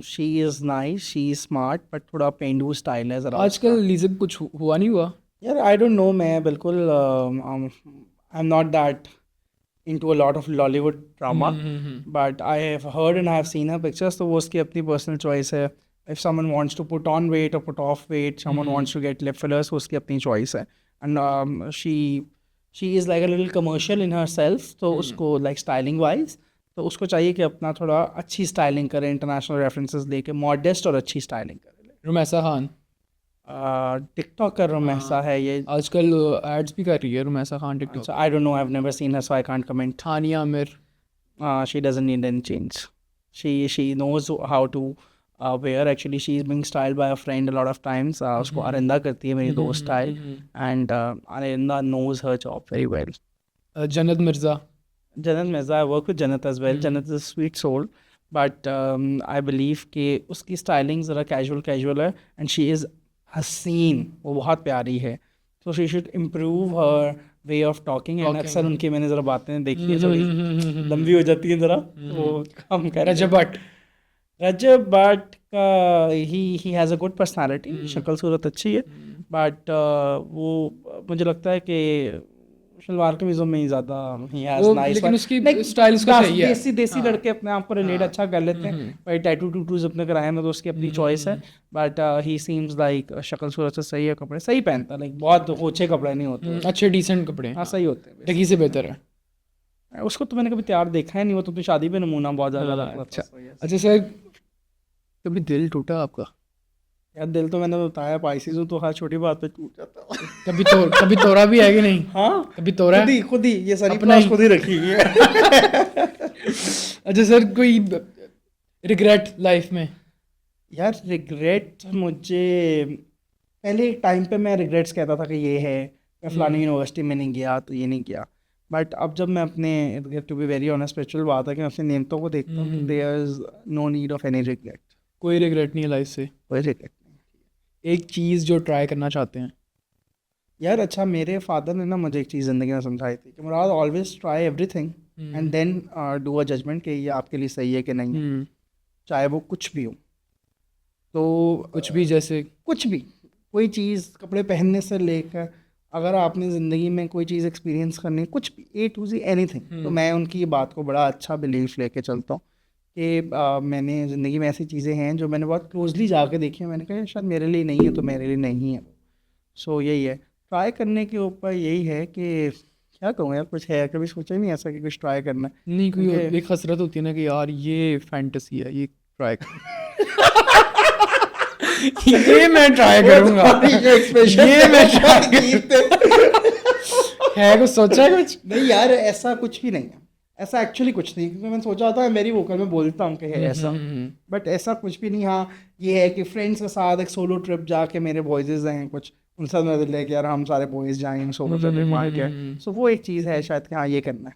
she is nice, she is smart, but थोड़ा पेंडू स्टाइल है ज़रा। आजकल अलीज़ा को कुछ हुआ नहीं हुआ? यार आई डोंट नो, मैं बिल्कुल आई am not that into a lot of Lollywood drama, but I have heard and I have seen her pictures, तो वो उसकी अपनी personal choice है. If someone wants to put on weight or put off weight, someone wants to get lip fillers, वो उसकी अपनी choice है. And she is like a little commercial in herself, तो उसको like styling wise, तो उसको चाहिए कि अपना थोड़ा अच्छी styling करे, international references लेके modest और अच्छी styling करे. रुमैसा खान टिकटॉकर रुमैसा है ये. आजकल एड्स भी कर रही है Rumaisa Khan TikTok. So I don't know, I've never seen her, so I can't comment. Thania Aamir. She doesn't need any change. She knows how to wear. Actually, she's being styled by a friend a lot of times. उसको अरिंदा करती है मेरी दोस्त style, and अरिंदा knows her job very well. जन्नत Mirza. Janat Mirza, I work with Janat as well. Janat is a sweet soul, but I believe कि उसकी styling ज़रा casual है, and she is हसीन, वो बहुत प्यारी है. So she should improve her way of talking. And अक्सर उनकी मैंने ज़रा बातें देखी है, थोड़ी लंबी हो जाती हैं ज़रा, वो कम कर. रजब भट्ट का he has a good personality, शक्ल सूरत अच्छी है, but वो मुझे लगता है कि शलवार कमीज़ों में ही ज़्यादा he has nice, लेकिन उसकी स्टाइल उसका सही है. देसी लड़के अपने आप को रिलेट अच्छा कर लेते हैं. भाई टैटू टूटूज अपने कराए में तो उसकी अपनी चॉइस है, बट ही सीम्स लाइक शक्ल सूरत से सही है, कपड़े सही पहनता है, लाइक बहुत ओछे कपड़े नहीं होते, अच्छे डिसेंट कपड़े. हाँ सही होते हैं. टकी से बेहतर है. उसको तो मैंने कभी तैयार देखा ही नहीं, वो तो अपनी शादी पे नमूना बहुत ज़्यादा लगता. अच्छा सर, कभी दिल टूटा आपका? यार दिल तो मैंने बताया पाइसिस हूँ, तो हर छोटी बात पे टूट जाता है. कभी तोड़ा भी है कि नहीं? हाँ कभी तोड़ा? खुद ही ये सारी क्लास खुद ही रखी है. अच्छा सर, कोई रिग्रेट लाइफ में? यार रिग्रेट मुझे पहले एक टाइम पे मैं रिग्रेट्स कहता था कि ये है, मैं फलानी यूनिवर्सिटी में नहीं गया तो ये नहीं किया, बट अब जब मैं अपने to be very honest spiritual बात है कि मैं अपने नियमतों को देखता हूँ, there is no need of any regret. कोई रिग्रेट नहीं है लाइफ से? कोई रिग्रेट. एक चीज़ जो ट्राई करना चाहते हैं? यार अच्छा, मेरे फादर ने ना मुझे एक चीज़ ज़िंदगी में समझाई थी कि Murad always try everything and then do a judgement कि ये आपके लिए सही है कि नहीं, चाहे वो कुछ भी हो. तो कुछ भी जैसे कुछ भी, कोई चीज़ कपड़े पहनने से लेकर अगर आपने ज़िंदगी में कोई चीज़ एक्सपीरियंस करनी, कुछ भी A to Z एनीथिंग, तो मैं उनकी बात को बड़ा अच्छा बिलीफ लेके चलता हूँ कि मैंने ज़िंदगी में ऐसी चीज़ें हैं जो मैंने बहुत क्लोजली जाके देखी हैं, मैंने कहा शायद मेरे लिए नहीं है तो मेरे लिए नहीं है. सो यही है, ट्राई करने के ऊपर यही है कि क्या कहूँ यार, कुछ है कभी सोचा ही नहीं ऐसा कि कुछ ट्राई करना है. नहीं, कोई एक हसरत होती है ना कि यार ये फैंटेसी है, ये ट्राई ये मैं ट्राई करूँगा, ये मैं ट्राई है. कुछ सोचा है? कुछ नहीं यार, ऐसा कुछ भी नहीं है, ऐसा एक्चुअली कुछ नहीं, क्योंकि मैंने सोचा था मेरी वोकल में बोलता हूँ कि है ऐसा, बट ऐसा कुछ भी नहीं. हाँ ये है कि फ्रेंड्स के साथ एक सोलो ट्रिप जाके, मेरे बॉयज़ हैं कुछ, उन सब में दिल है कि यार हम सारे बॉयज़ जाएँ सोलो ट्रिप मार के. सो वो एक चीज़ है शायद कि हाँ ये करना है.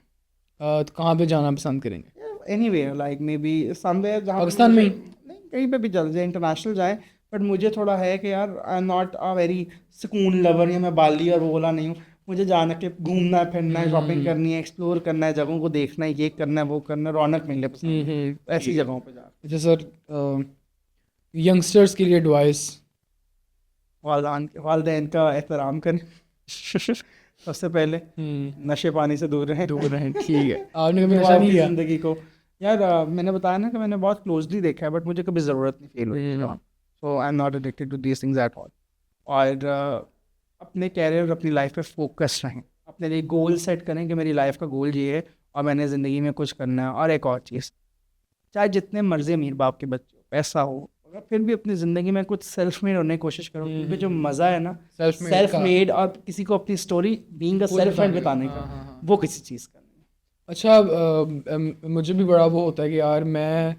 तो कहाँ पे जाना पसंद करेंगे? Anywhere, like may be somewhere, जहाँ पाकिस्तान में नहीं, कहीं पे भी चल जाए, इंटरनेशनल जाए, बट मुझे थोड़ा है कि यार I am not a very सुकून लवर, या मैं बाली और वो वाला नहीं हूँ. मुझे जाना के घूमना है, फिरना है, शॉपिंग करनी है, एक्सप्लोर करना है, जगहों को देखना है, ये करना है, वो करना है, रौनक मिले पसंद, ऐसी जगहों पे जा. अच्छा सर, यंगस्टर्स के लिए एडवाइस? वालदैन का एहतराम करें सबसे पहले, नशे पानी से दूर रहें. ठीक है. आपने कभी नशा नहीं किया? ज़िंदगी को यार मैंने बताया ना कि मैंने बहुत क्लोजली देखा है, बट मुझे कभी ज़रूरत नहीं फील हुई. So I am not addicted to these things at all. और अपने कैरियर, अपनी लाइफ पे फोकस रहें, अपने लिए गोल सेट करें कि मेरी लाइफ का गोल ये है और मैंने ज़िंदगी में कुछ करना है. और एक और चीज़, चाहे जितने मर्जी अमीर बाप के बच्चे पैसा हो, अगर फिर भी अपनी ज़िंदगी में कुछ सेल्फ मेड होने की कोशिश करो, क्योंकि जो मज़ा है ना सेल्फ मेड और किसी को अपनी story being a self made बताने का, वो किसी चीज़ का नहीं. अच्छा, मुझे भी बड़ा वो होता है कि यार मैं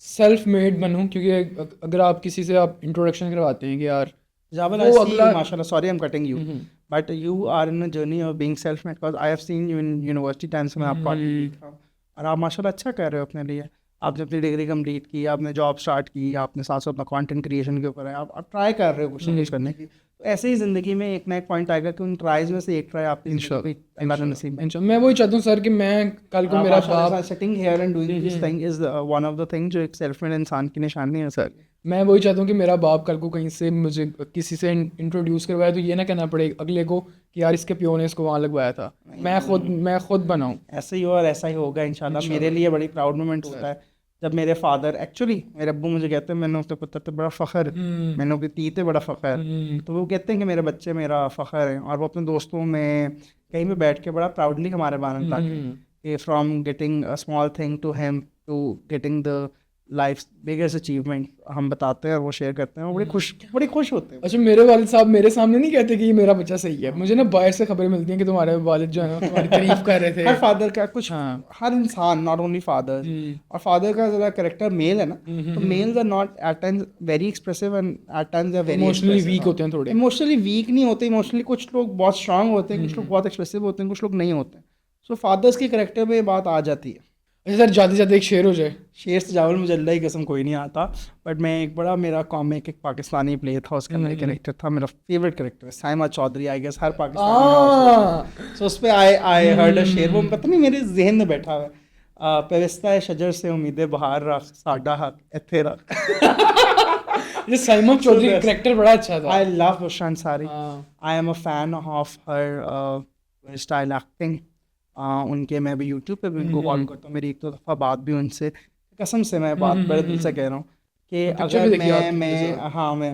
सेल्फ मेड बनूं, क्योंकि अगर आप किसी से आप इंट्रोडक्शन करवाते हैं कि यार Jawal, I see you, mashallah, sorry I'm cutting you, but you are in a journey of being self-made, because I have seen you in university times में आप देखा हूँ, और आप माशाल्लाह अच्छा कर रहे हो अपने लिए. आपने अपनी डिग्री कंप्लीट की, आपने जॉब स्टार्ट की, आपने साथ साथ अपना कंटेंट क्रिएशन के ऊपर है, आप ट्राई कर रहे हो कुछ ना कुछ करने की. ऐसे ही ज़िंदगी में एक ना एक पॉइंट आएगा कि उन ट्राइज में से एक ट्राई आपकी ज़िंदगी पे अल्लाह ने नसीब इंशाल्लाह मैं वही चाहता हूँ सर कि मैं कल को मेरा बाप sitting here and doing this thing is one of the thing जो एक सेल्फ मेड इंसान की निशानी है सर। मैं वही चाहता हूँ कि मेरा बाप कल को कहीं से मुझे किसी से इंट्रोड्यूस करवाया तो ये ना कहना पड़े अगले को कि यार इसके प्यो ने इसको वहाँ लगवाया था, मैं खुद बनाऊँ। ऐसे ही हो और ऐसा ही होगा इंशाल्लाह। मेरे लिए बड़ी प्राउड मोमेंट होता है जब मेरे फादर एक्चुअली मेरे अब्बू मुझे कहते हैं मैंने उसके पुत्र तो बड़ा फ़ख्र मैंने उसकी तीते बड़ा फ़ख्र, तो वो कहते हैं कि मेरे बच्चे मेरा फ़ख्र हैं। और वो अपने दोस्तों में कहीं भी बैठ के बड़ा प्राउडली हमारे बारे में कि from getting a small thing to him to getting the life biggest achievement हम बताते हैं और वो शेयर करते हैं, वो बड़ी खुश होते हैं। अच्छा मेरे वालिद साहब मेरे सामने नहीं कहते कि ये मेरा बच्चा सही है, मुझे ना बाहर से खबरें मिलती हैं कि तुम्हारे वालिद जो है ना तुम्हारी तारीफ कर रहे थे। हर फादर का कुछ हर इंसान नॉट ओनली फादर, और फादर का ज़रा कैरेक्टर मेल है ना, तो males are not at times very expressive and at times are very emotionally weak होते हैं थोड़े। इमोशनली वीक नहीं होते, इमोशनली कुछ लोग बहुत स्ट्रांग होते हैं, कुछ लोग बहुत एक्सप्रेसिव होते हैं, कुछ लोग नहीं होते। सो फादर्स के कैरेक्टर में बात आ जाती है। अच्छा सर जाते जाते एक शेर हो जाए। शेर से चावल मुझे अल्लाह की कसम कोई नहीं आता, बट मैं एक बड़ा मेरा कॉमिक एक पाकिस्तानी प्ले था, उसका मेरा कैरेक्टर था, मेरा फेवरेट कैरेक्टर है साइमा चौधरी। आई गेस हर पाकिस्तानी सो उस पर आई हर्ड अ शेर, वो पता नहीं मेरे जहन में बैठा हुआ है, पेविस्ता है शजर से उम्मीदें बहार रख साडा हक इत्थे रख। ये साइमा चौधरी का कैरेक्टर बड़ा अच्छा था। I love Bushra Ansari, I am a fan of her style acting. उनके मैं भी यूट्यूब पे भी उनको फॉलो करता हूँ, मेरी एक दो दफ़ा बात भी उनसे, कसम से मैं बात बड़े दिल से कह रहा हूँ कि अगर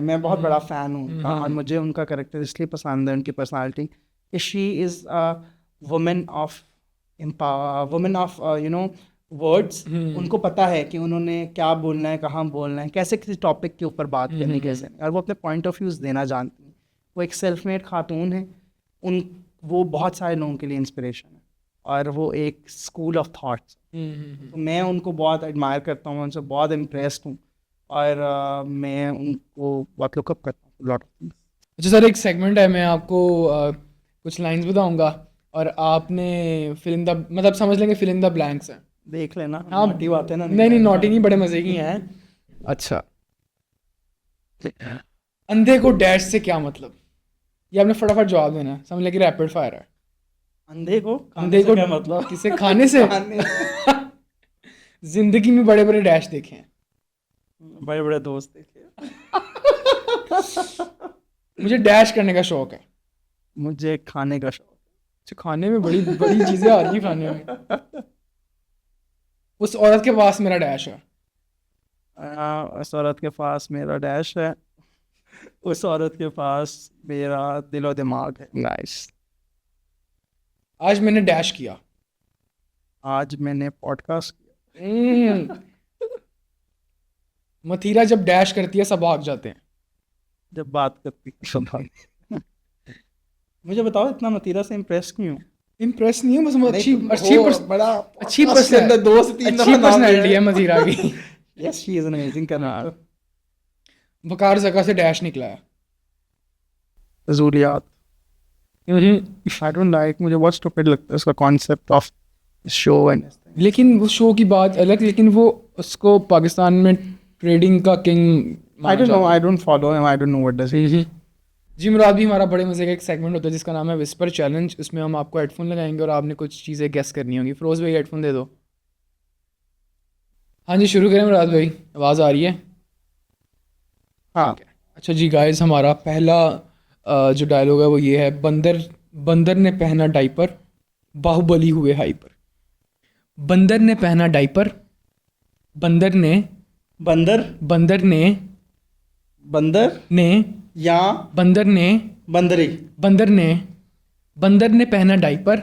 मैं बहुत बड़ा फ़ैन हूँ और मुझे उनका कैरेक्टर इसलिए पसंद है, उनकी पर्सनालिटी, कि she is women of you know words. उनको पता है कि उन्होंने क्या बोलना है, कहाँ बोलना है, कैसे किसी टॉपिक के ऊपर बात करनी, कैसे, और वो अपने पॉइंट ऑफ व्यूज़ देना जानती हैं। वो एक सेल्फ मेड खातून है, वो बहुत सारे लोगों के लिए इंस्पिरेशन है और वो एक स्कूल ऑफ थॉट्स। तो मैं उनको बहुत एडमायर करता हूँ, उनसे बहुत इम्प्रेस्ड हूँ और मैं उनको बहुत लुकअप करता हूँ लॉट ऑफ थिंग्स। अच्छा सर एक सेगमेंट है, मैं आपको कुछ लाइंस बताऊंगा और आपने फिल इन द मतलब समझ लेंगे फिल इन द ब्लैंक्स हैं। देख लेना। हाँ नॉटी बात है ना। नहीं नॉटी नहीं, बड़े मज़े की हैं। अच्छा अंधे को डैश से क्या मतलब, ये आपने फटाफट जवाब देना है, समझ लें कि रैपिड फायर है। अंधे को क्या मतलब? किसे खाने से? जिंदगी में बड़े बड़े डैश देखे हैं, बड़े बड़े दोस्त देखे। मुझे डैश करने का शौक है। मुझे खाने का शौक है। खाने में बड़ी बड़ी चीजें आ रही खाने में। उस औरत के पास मेरा डैश है। उस औरत के पास मेरा डैश है। उस औरत के पास मेरा दिलो दिमाग है। नाइस। आज मैंने डैश किया। आज मैंने पॉडकास्ट किया। मथीरा जब डैश करती है सब भाग जाते हैं। जब बात करती है सब भाग। मुझे बताओ इतना मथीरा से इम्प्रेस क्यों हूँ? इम्प्रेस नहीं हूँ, बस अच्छी पर्सनैलिटी है मथीरा की। Yes she is an amazing character. Waqar जगह से डैश निकला है। ज़ूलियात। I don't like, मुझे बहुत स्टूपिड लगता है उसका कॉन्सेप्ट ऑफ शो एंड, लेकिन वो शो की बात अलग, लेकिन वो उसको पाकिस्तान में ट्रेडिंग का king. I don't follow him, I don't know what does he। जी मुराद भी हमारा बड़े मजे का एक सेगमेंट होता है जिसका नाम है विस्पर चैलेंज। इसमें हम आपको हेडफोन लगाएंगे और आपने कुछ चीज़ें गेस करनी होंगी। फिरोज भाई हेडफोन दे दो। हाँ जी शुरू करें मुराद भाई, आवाज़ आ रही है? हाँ। अच्छा जी गाइस, हमारा पहला जो डायलॉग है वो ये है, बंदर ने पहना डाइपर, बाहुबली हुए हाइपर। बंदर ने पहना डाइपर, बंदर ने या बंदर ने पहना डाइपर,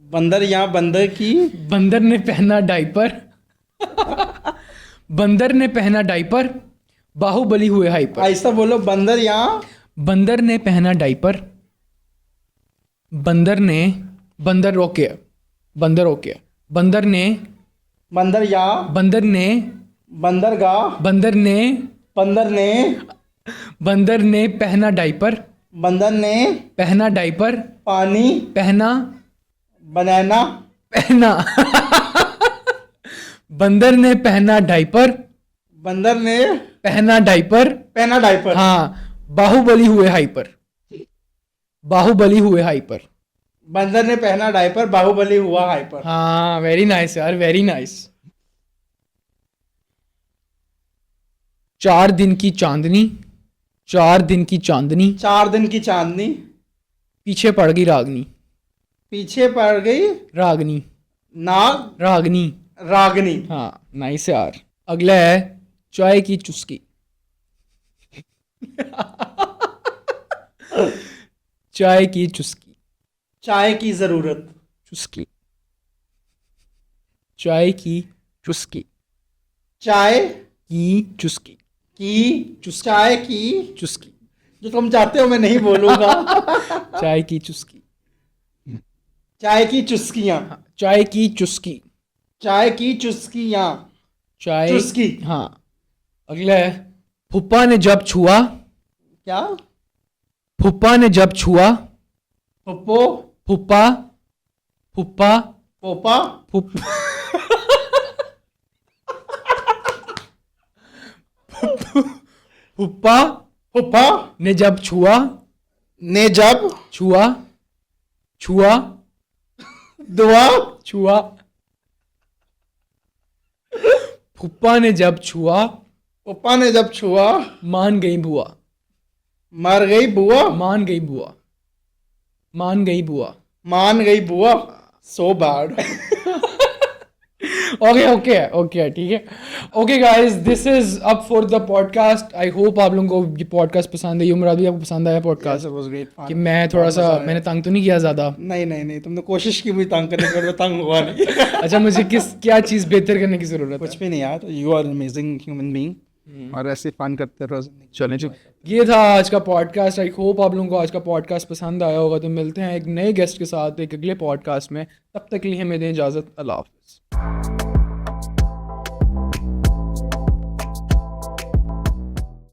बंदर या बंदर की, बंदर ने पहना डाइपर, बंदर ने पहना डाइपर, बाहुबली हुए हाइपर। ऐसा बोलो, बंदर ने पहना डाइपर, बंदर रोके, बंदर ने बंदरगाह, बंदर ने पहना डाइपर, पानी पहना बनाना पहना बंदर ने पहना डाइपर, बंदर ने पहना डाइपर। हाँ, बाहुबली हुए हाइपर, बाहुबली हुए हाइपर। बंदर ने पहना डायपर, बाहुबली हुआ हाइपर। हाँ वेरी नाइस यार, वेरी नाइस। 4 दिन की चांदनी, 4 दिन की चांदनी, 4 दिन की चांदनी, पीछे पड़ गई रागनी, पीछे पड़ गई रागनी, नाग रागनी। रागनी। हाँ नाइस यार। अगला है चाय की चुस्की, चाय की चुस्की, चाय की जरूरत, चुस्की, चाय की चुस्की, चाय की चुस्की, की, चाय की, चुस्की, जो तुम चाहते हो मैं नहीं बोलूंगा। चाय की चुस्की, चाय की चुस्कियां, चाय की चुस्की, चाय की चुस्कियां, चाय चुस्की। हाँ। अगला है फुप्पा ने जब छुआ, क्या? फुप्पा ने जब छुआ, पप्पो, फुप्पा, फुप्पा, पोपा, फुप फुप्पा पुप्पा ने जब छुआ, ने जब छुआ, छुआ, दुआ, छुआ, फुप्पा ने जब छुआ, पप्पा ने जब छुआ, मान गई बुआ, मर गई बुआ, मान गई बुआ, मान गई बुआ। मान गई बुआ। So bad. ओके ठीक है। Okay guys, this is up for the podcast. I hope आप लोगों को ये पॉडकास्ट पसंद है। युमराद भी आपको पसंद आया पॉडकास्ट? कि मैं थोड़ा सा मैंने तंग तो नहीं किया ज़्यादा? नहीं, तुमने कोशिश की मुझे तंग करने की, तंग हुआ नहीं। अच्छा, मुझे क्या चीज़ बेहतर करने की ज़रूरत कुछ है? भी नहीं यार, you are amazing human being, और ऐसे फन करते रहो। चलें जी, ये था आज का पॉडकास्ट। आई होप आप लोगों को आज का पॉडकास्ट पसंद आया होगा। तो मिलते हैं एक नए गेस्ट के साथ एक अगले पॉडकास्ट में। तब तक के लिए हमें दें इजाज़त। अल्लाह हाफ़िज़।